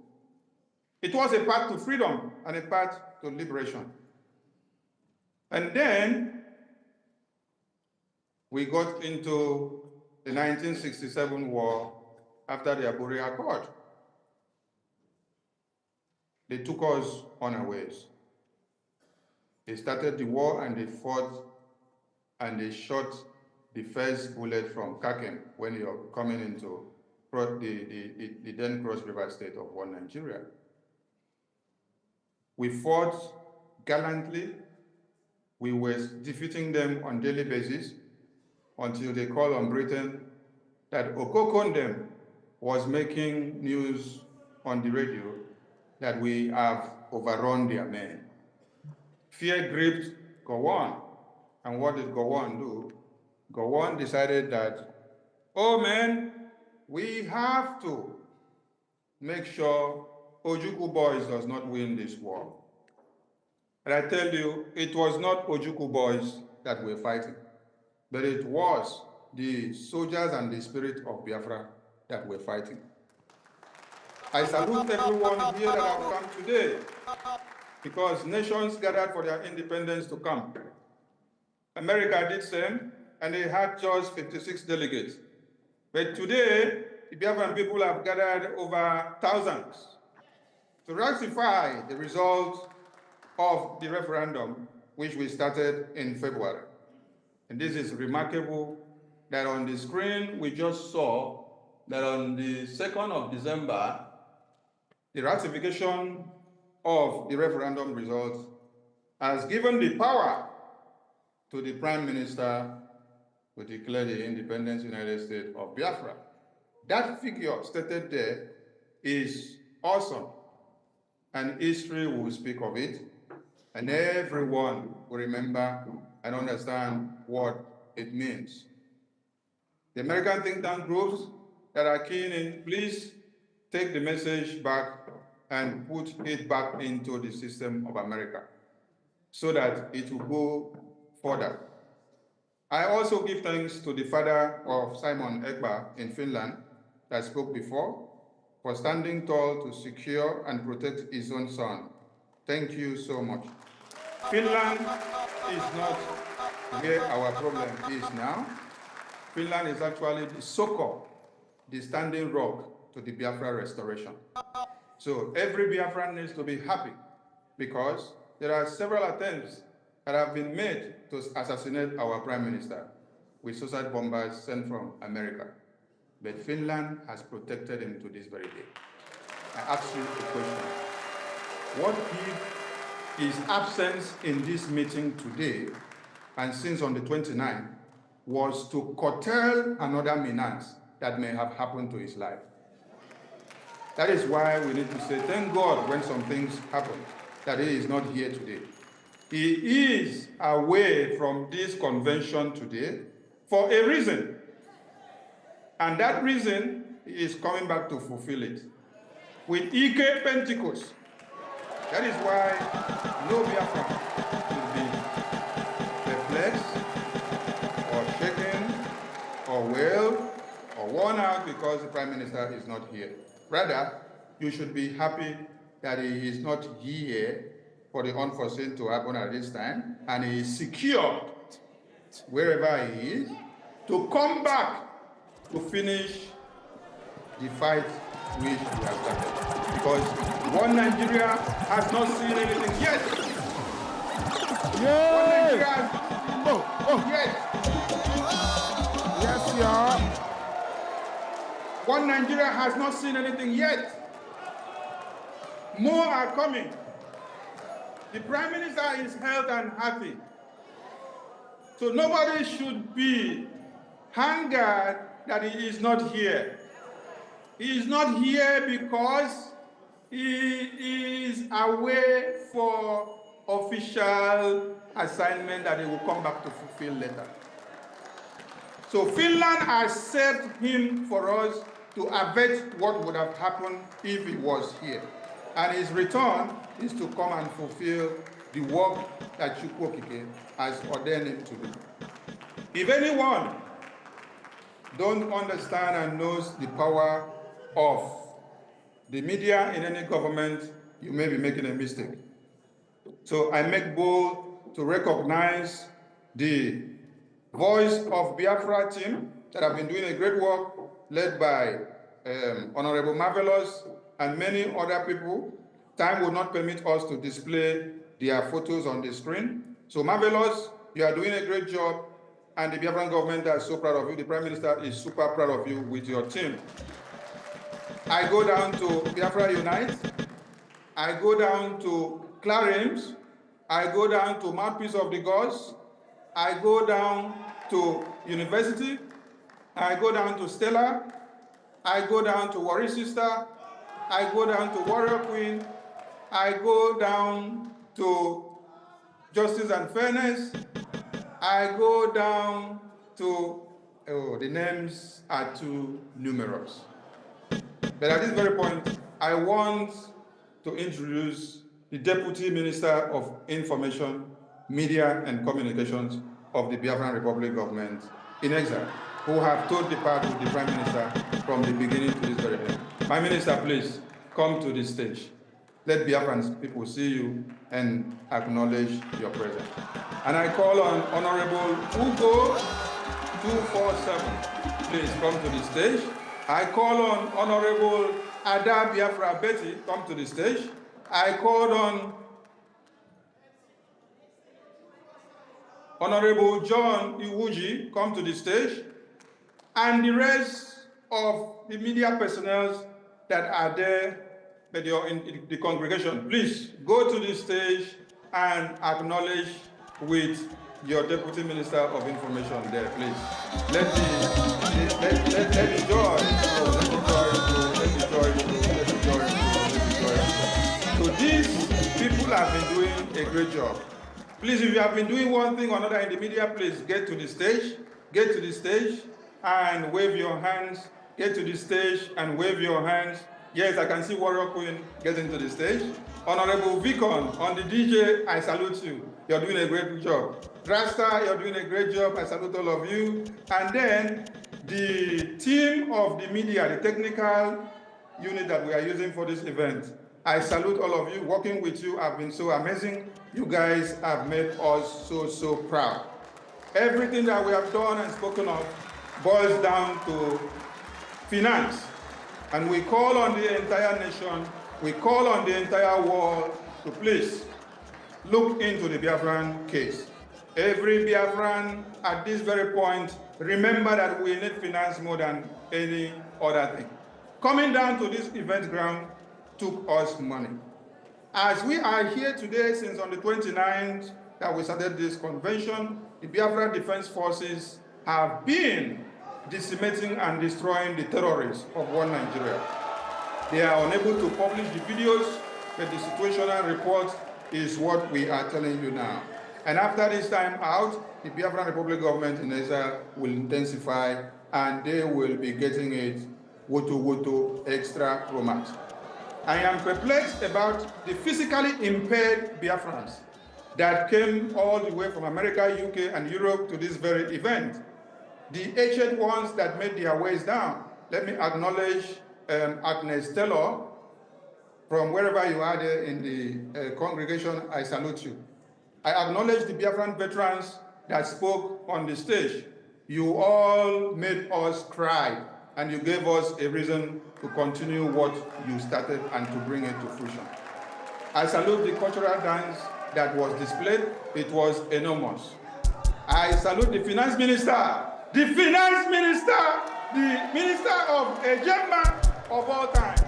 [SPEAKER 19] It was a path to freedom and a path to liberation. And then we got into the 1967 war after the Aburi Accord. They took us unawares. They started the war and they fought and they shot the first bullet from Kakem when you're coming into the then Cross River State of one Nigeria. We fought gallantly. We were defeating them on a daily basis until they called on Britain that Okokondem was making news on the radio that we have overrun their men. Fear gripped Gowon. And what did Gowon do? Gowon decided that, oh man, we have to make sure Ojukwu boys does not win this war. And I tell you, it was not Ojukwu boys that were fighting, but it was the soldiers and the spirit of Biafra that were fighting. I salute everyone here that have come today, because nations gathered for their independence to come. America did same, and they had just 56 delegates. But today, the Biafran people have gathered over thousands to ratify the result of the referendum, which we started in February. And this is remarkable that on the screen we just saw that on the 2nd of December, the ratification of the referendum results has given the power to the Prime Minister to declare the independence United States of Biafra. That figure stated there is awesome, and history will speak of it, and everyone will remember and understand what it means. The American think tank groups that are keen in, please take the message back and put it back into the system of America so that it will go further. I also give thanks to the father of Simon Ekberg in Finland that spoke before for standing tall to secure and protect his own son. Thank you so much. Finland is not where our problem is now. Finland is actually the succor, the standing rock to the Biafra restoration. So every Biafran needs to be happy because there are several attempts that have been made to assassinate our Prime Minister with suicide bombers sent from America. But Finland has protected him to this very day. I ask you a question. What if his absence in this meeting today and since on the 29th was to curtail another menace that may have happened to his life? That is why we need to say, thank God when some things happen, that he is not here today. He is away from this convention today for a reason. And that reason is coming back to fulfill it. With Ike Pentecost. That is why no Biafran should be perplexed or shaken or wailed or worn out because the Prime Minister is not here. Rather, you should be happy that he is not here for the unforeseen to happen at this time, and he is secured wherever he is to come back to finish the fight which we have started. Because one Nigeria has not seen anything yet.
[SPEAKER 10] Yeah.
[SPEAKER 19] One Nigeria has yet.
[SPEAKER 10] Yes, yeah.
[SPEAKER 19] One Nigeria has not seen anything yet. More are coming. The Prime Minister is healthy and happy. So nobody should be angered that he is not here. He is not here because he is away for official assignment that he will come back to fulfill later. So Finland has served him for us to avert what would have happened if he was here. And his return is to come and fulfill the work that Chukwokike has ordained him to do. If anyone don't understand and knows the power of the media in any government, you may be making a mistake. So I make bold to recognize the Voice of Biafra team that have been doing a great work, led by Honorable Marvelous and many other people. Time will not permit us to display their photos on the screen. So Marvelous, you are doing a great job, and the Biafran government is so proud of you. The Prime Minister is super proud of you with your team. I go down to Biafra Unite. I go down to Clarims. I go down to Mouthpiece of the Gods. I go down to University. I go down to Stella. I go down to Warrior Sister. I go down to Warrior Queen. I go down to Justice and Fairness. I go down to, the names are too numerous. But at this very point, I want to introduce the Deputy Minister of Information, Media and Communications of the Biafran Republic government in exile, who have told the part with the Prime Minister from the beginning to this very end. My Minister, please come to the stage. Let Biafran people see you and acknowledge your presence. And I call on Honorable Ugo 247. Please come to the stage. I call on Honorable Ada Biafra Betty, come to the stage. I called on Honorable John Iwuji, come to the stage. And the rest of the media personnel that are there, but you're in the congregation, please go to the stage and acknowledge with your Deputy Minister of Information there, please. Let the joy. So these people have been doing a great job. Please, if you have been doing one thing or another in the media, please get to the stage. Get to the stage and wave your hands. Get to the stage and wave your hands. Yes, I can see Warrior Queen getting to the stage. Honorable Vicon, on the DJ, I salute you. You're doing a great job. Rasta, you're doing a great job. I salute all of you. And then the team of the media, the technical unit that we are using for this event, I salute all of you. Working with you have been so amazing. You guys have made us so proud. Everything that we have done and spoken of boils down to finance. And we call on the entire nation, we call on the entire world to please look into the Biafran case. Every Biafran at this very point, remember that we need finance more than any other thing. Coming down to this event ground took us money. As we are here today, since on the 29th that we started this convention, the Biafra Defense Forces have been decimating and destroying the terrorists of one Nigeria. They are unable to publish the videos, but the situational report is what we are telling you now. And after this time out, the Biafran Republic government in Israel will intensify, and they will be getting it woto extra romance. I am perplexed about the physically impaired Biafrans that came all the way from America, UK, and Europe to this very event. The ancient ones that made their ways down. Let me acknowledge Agnes Taylor, from wherever you are there in the congregation, I salute you. I acknowledge the Biafran veterans that spoke on the stage. You all made us cry, and you gave us a reason to continue what you started and to bring it to fruition. I salute the cultural dance that was displayed. It was enormous. I salute the finance minister, the minister of a gentleman of all times.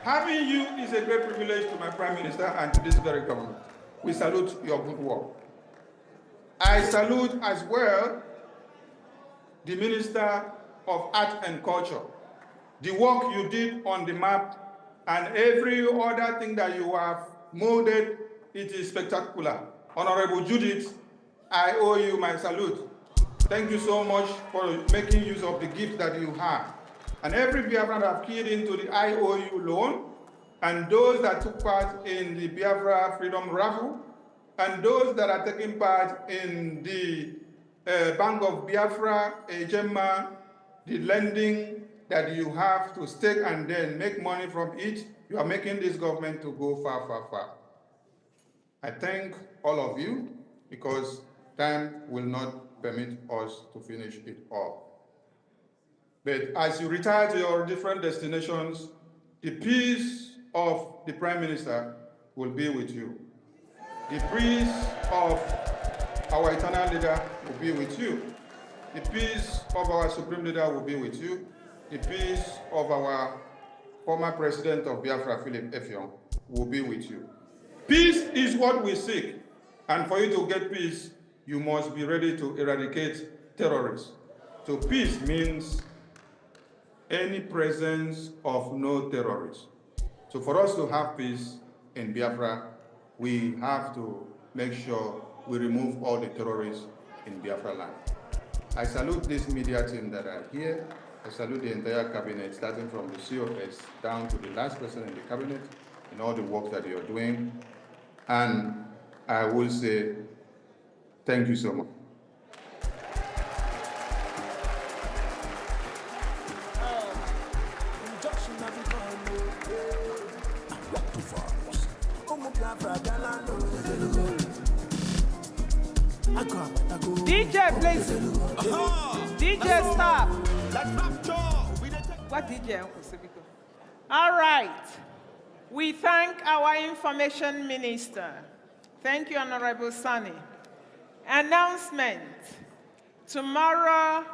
[SPEAKER 19] Having you is a great privilege to my Prime Minister and to this very government. We salute your good work. I salute as well the Minister of Art and Culture. The work you did on the map and every other thing that you have molded, it is spectacular. Honorable Judith, I owe you my salute. Thank you so much for making use of the gift that you have. And every Biafran that have keyed into the IOU loan, and those that took part in the Biafra Freedom Raffle, and those that are taking part in the Bank of Biafra, Ejema, the lending that you have to stake and then make money from it, you are making this government to go far, far, far. I thank all of you because time will not permit us to finish it all. But as you retire to your different destinations, the peace of the Prime Minister will be with you. The peace of our eternal leader will be with you. The peace of our supreme leader will be with you. The peace of our former president of Biafra, Philip Effiong, will be with you. Peace is what we seek. And for you to get peace, you must be ready to eradicate terrorists. So peace means any presence of no terrorists. So for us to have peace in Biafra, we have to make sure we remove all the terrorists in Biafra land. I salute this media team that are here. I salute the entire cabinet, starting from the COS down to the last person in the cabinet, and all the work that you're doing. And I will say, thank you so much.
[SPEAKER 6] DJ, please. DJ, stop. What DJ, Uncle Sibiko? All right. We thank our Information Minister. Thank you, Honorable Sani. Announcement. Tomorrow,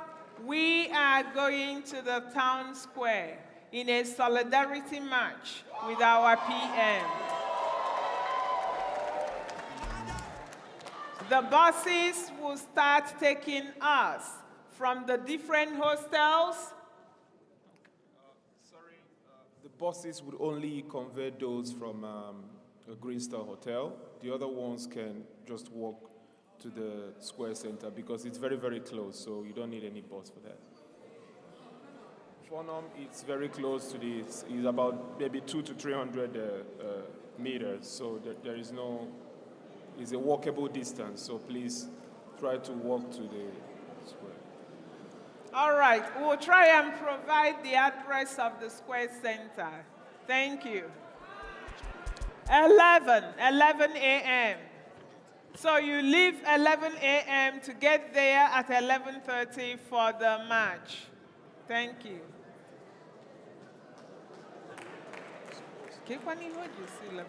[SPEAKER 6] we are going to the town square in a solidarity march with our PM. The buses will start taking us from the different hostels.
[SPEAKER 14] The buses would only convert those from a Green Star Hotel. The other ones can just walk to the Square Center because it's very, very close, so you don't need any bus for that. Fonum, it's very close to this. It's about maybe 200 to 300 meters, so there is no, it's a walkable distance, so please try to walk to the square.
[SPEAKER 6] All right, we'll try and provide the address of the Square Center. Thank you. 11 a.m. So you leave 11 a.m. to get there at 11:30 for the march. Thank you. When you see 11:30.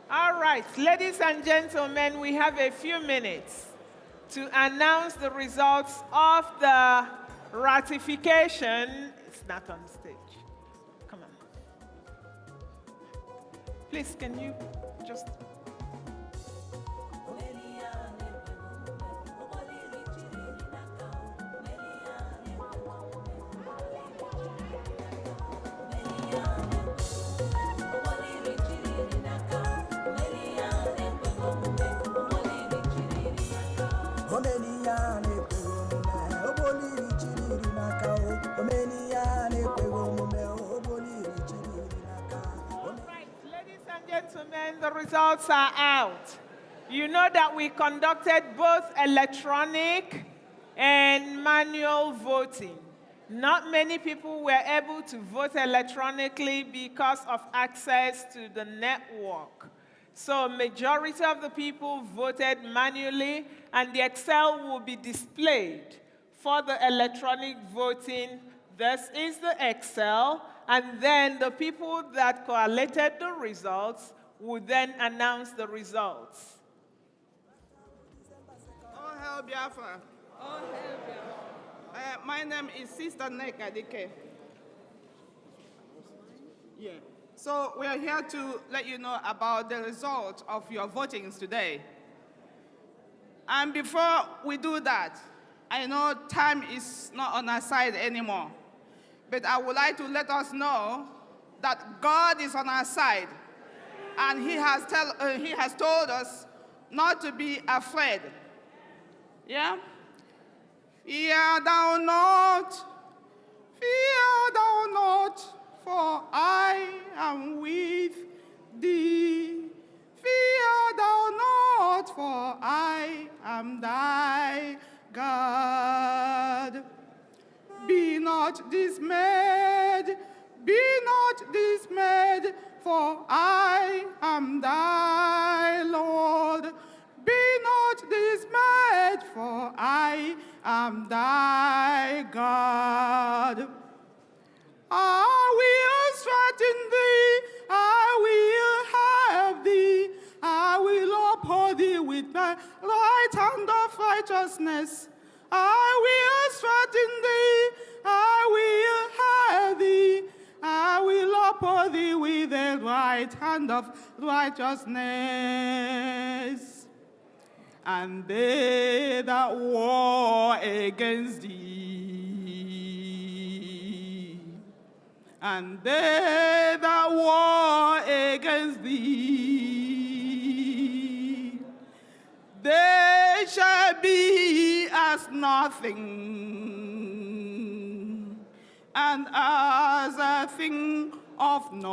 [SPEAKER 6] All right, ladies and gentlemen, we have a few minutes to announce the results of the ratification. It's not on stage. Come on. Please, can you just... Gentlemen, the results are out. You know that we conducted both electronic and manual voting. Not many people were able to vote electronically because of access to the network. So a majority of the people voted manually, and the Excel will be displayed for the electronic voting. This is the Excel, and then the people that collated the results would then announce the results.
[SPEAKER 16] All hail Biafra. All hail Biafra. My name is Sister Neka Dike. Yeah. So we are here to let you know about the result of your votings today. And before we do that, I know time is not on our side anymore, but I would like to let us know that God is on our side, and He has told us not to be afraid. Yeah? Fear thou not, for I am with thee. Fear thou not, for I am thy God. Be not dismayed, for I am thy Lord. Be not dismayed, for I am thy God. I will strengthen thee, I will help thee, I will uphold thee with my right hand of righteousness. I will strengthen thee, I will help thee, I will uphold thee with the right hand of righteousness. And they that war against thee, and they that war against thee, they shall be as nothing, and as a thing of naught.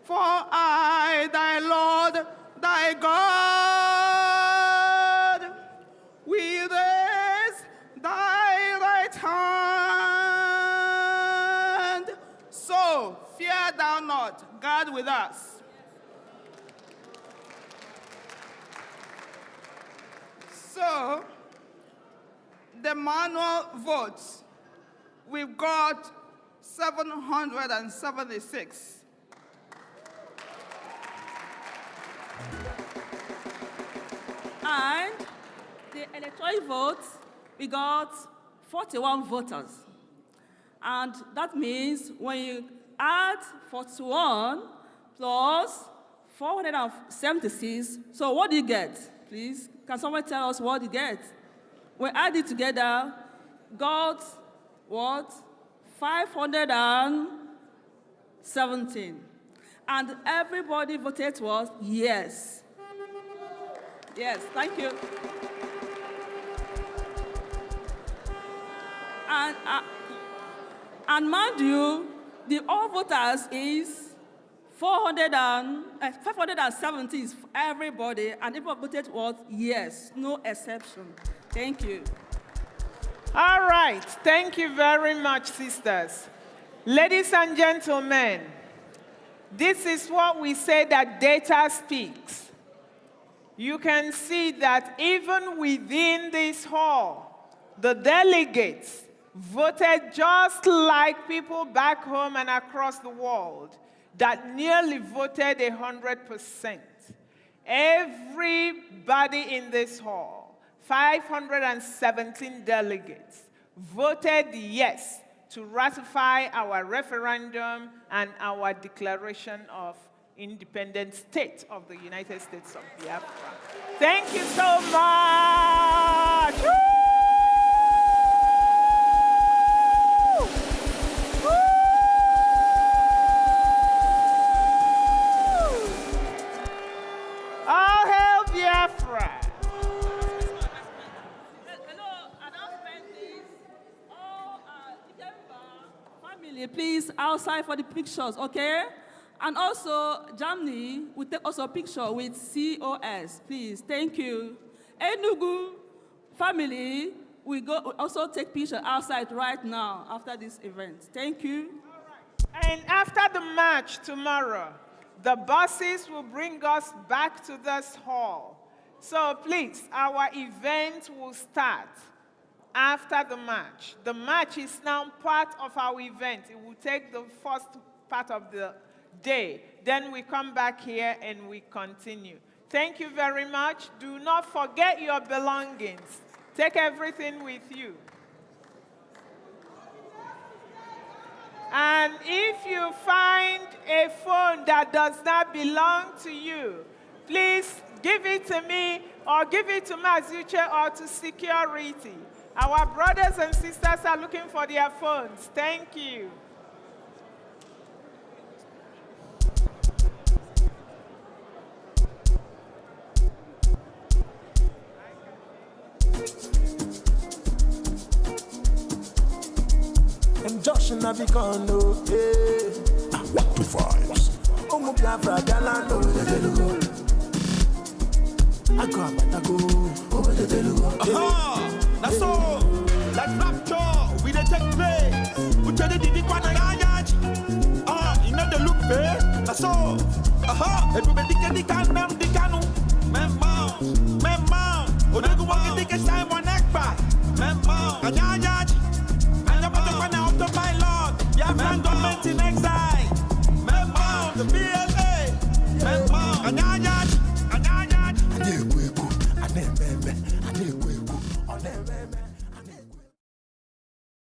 [SPEAKER 16] For I, thy Lord, thy God, will raise thy right hand. So fear thou not, God with us. So, the manual votes, we've got 776.
[SPEAKER 20] And the electoral votes, we got 41 voters. And that means when you add 41 plus 476, so what do you get? Please, can someone tell us what you get? We add it together, got what? 517. And everybody voted was yes. Yes, thank you. And mind you, the all voters is 570 is everybody, and people voted was yes, no exception. Thank you.
[SPEAKER 6] All right, thank you very much, sisters. Ladies and gentlemen, this is what we say that data speaks. You can see that even within this hall, the delegates voted just like people back home and across the world that nearly voted 100%. Everybody in this hall, 517 delegates, voted yes to ratify our referendum and our declaration of independent state of the United States of Biafra. Thank you so much. Woo! Woo! All hail Biafra.
[SPEAKER 20] Family, please, outside for the pictures, okay? And also, Germany will take also a picture with COS, please. Thank you. Enugu family, we go also take picture outside right now after this event. Thank you.
[SPEAKER 6] All right. And after the march tomorrow, the buses will bring us back to this hall. So please, our event will start after the march. The march is now part of our event. It will take the first part of the day. Then we come back here and we continue. Thank you very much. Do not forget your belongings. Take everything with you. And if you find a phone that does not belong to you, please give it to me or give it to Mazuche or to security. Our brothers and sisters are looking for their phones. Thank you.
[SPEAKER 2] Joshing a Vicano,
[SPEAKER 21] What to vibes?
[SPEAKER 2] Omo Biafra Galano, I go, over the Telugu.
[SPEAKER 22] Aha! That's all. Like rapture, we dey take place.
[SPEAKER 3] Jadi didi kwa na yayaji. You know the look fair. That's all. Everybody can di kanam di kanu. Memang. Odagu wagi di kesai wanekba. Memang. Yayaji. Anya pata kwa na up to my lord. Biafran government in exile. Memang. The BLA. Memang.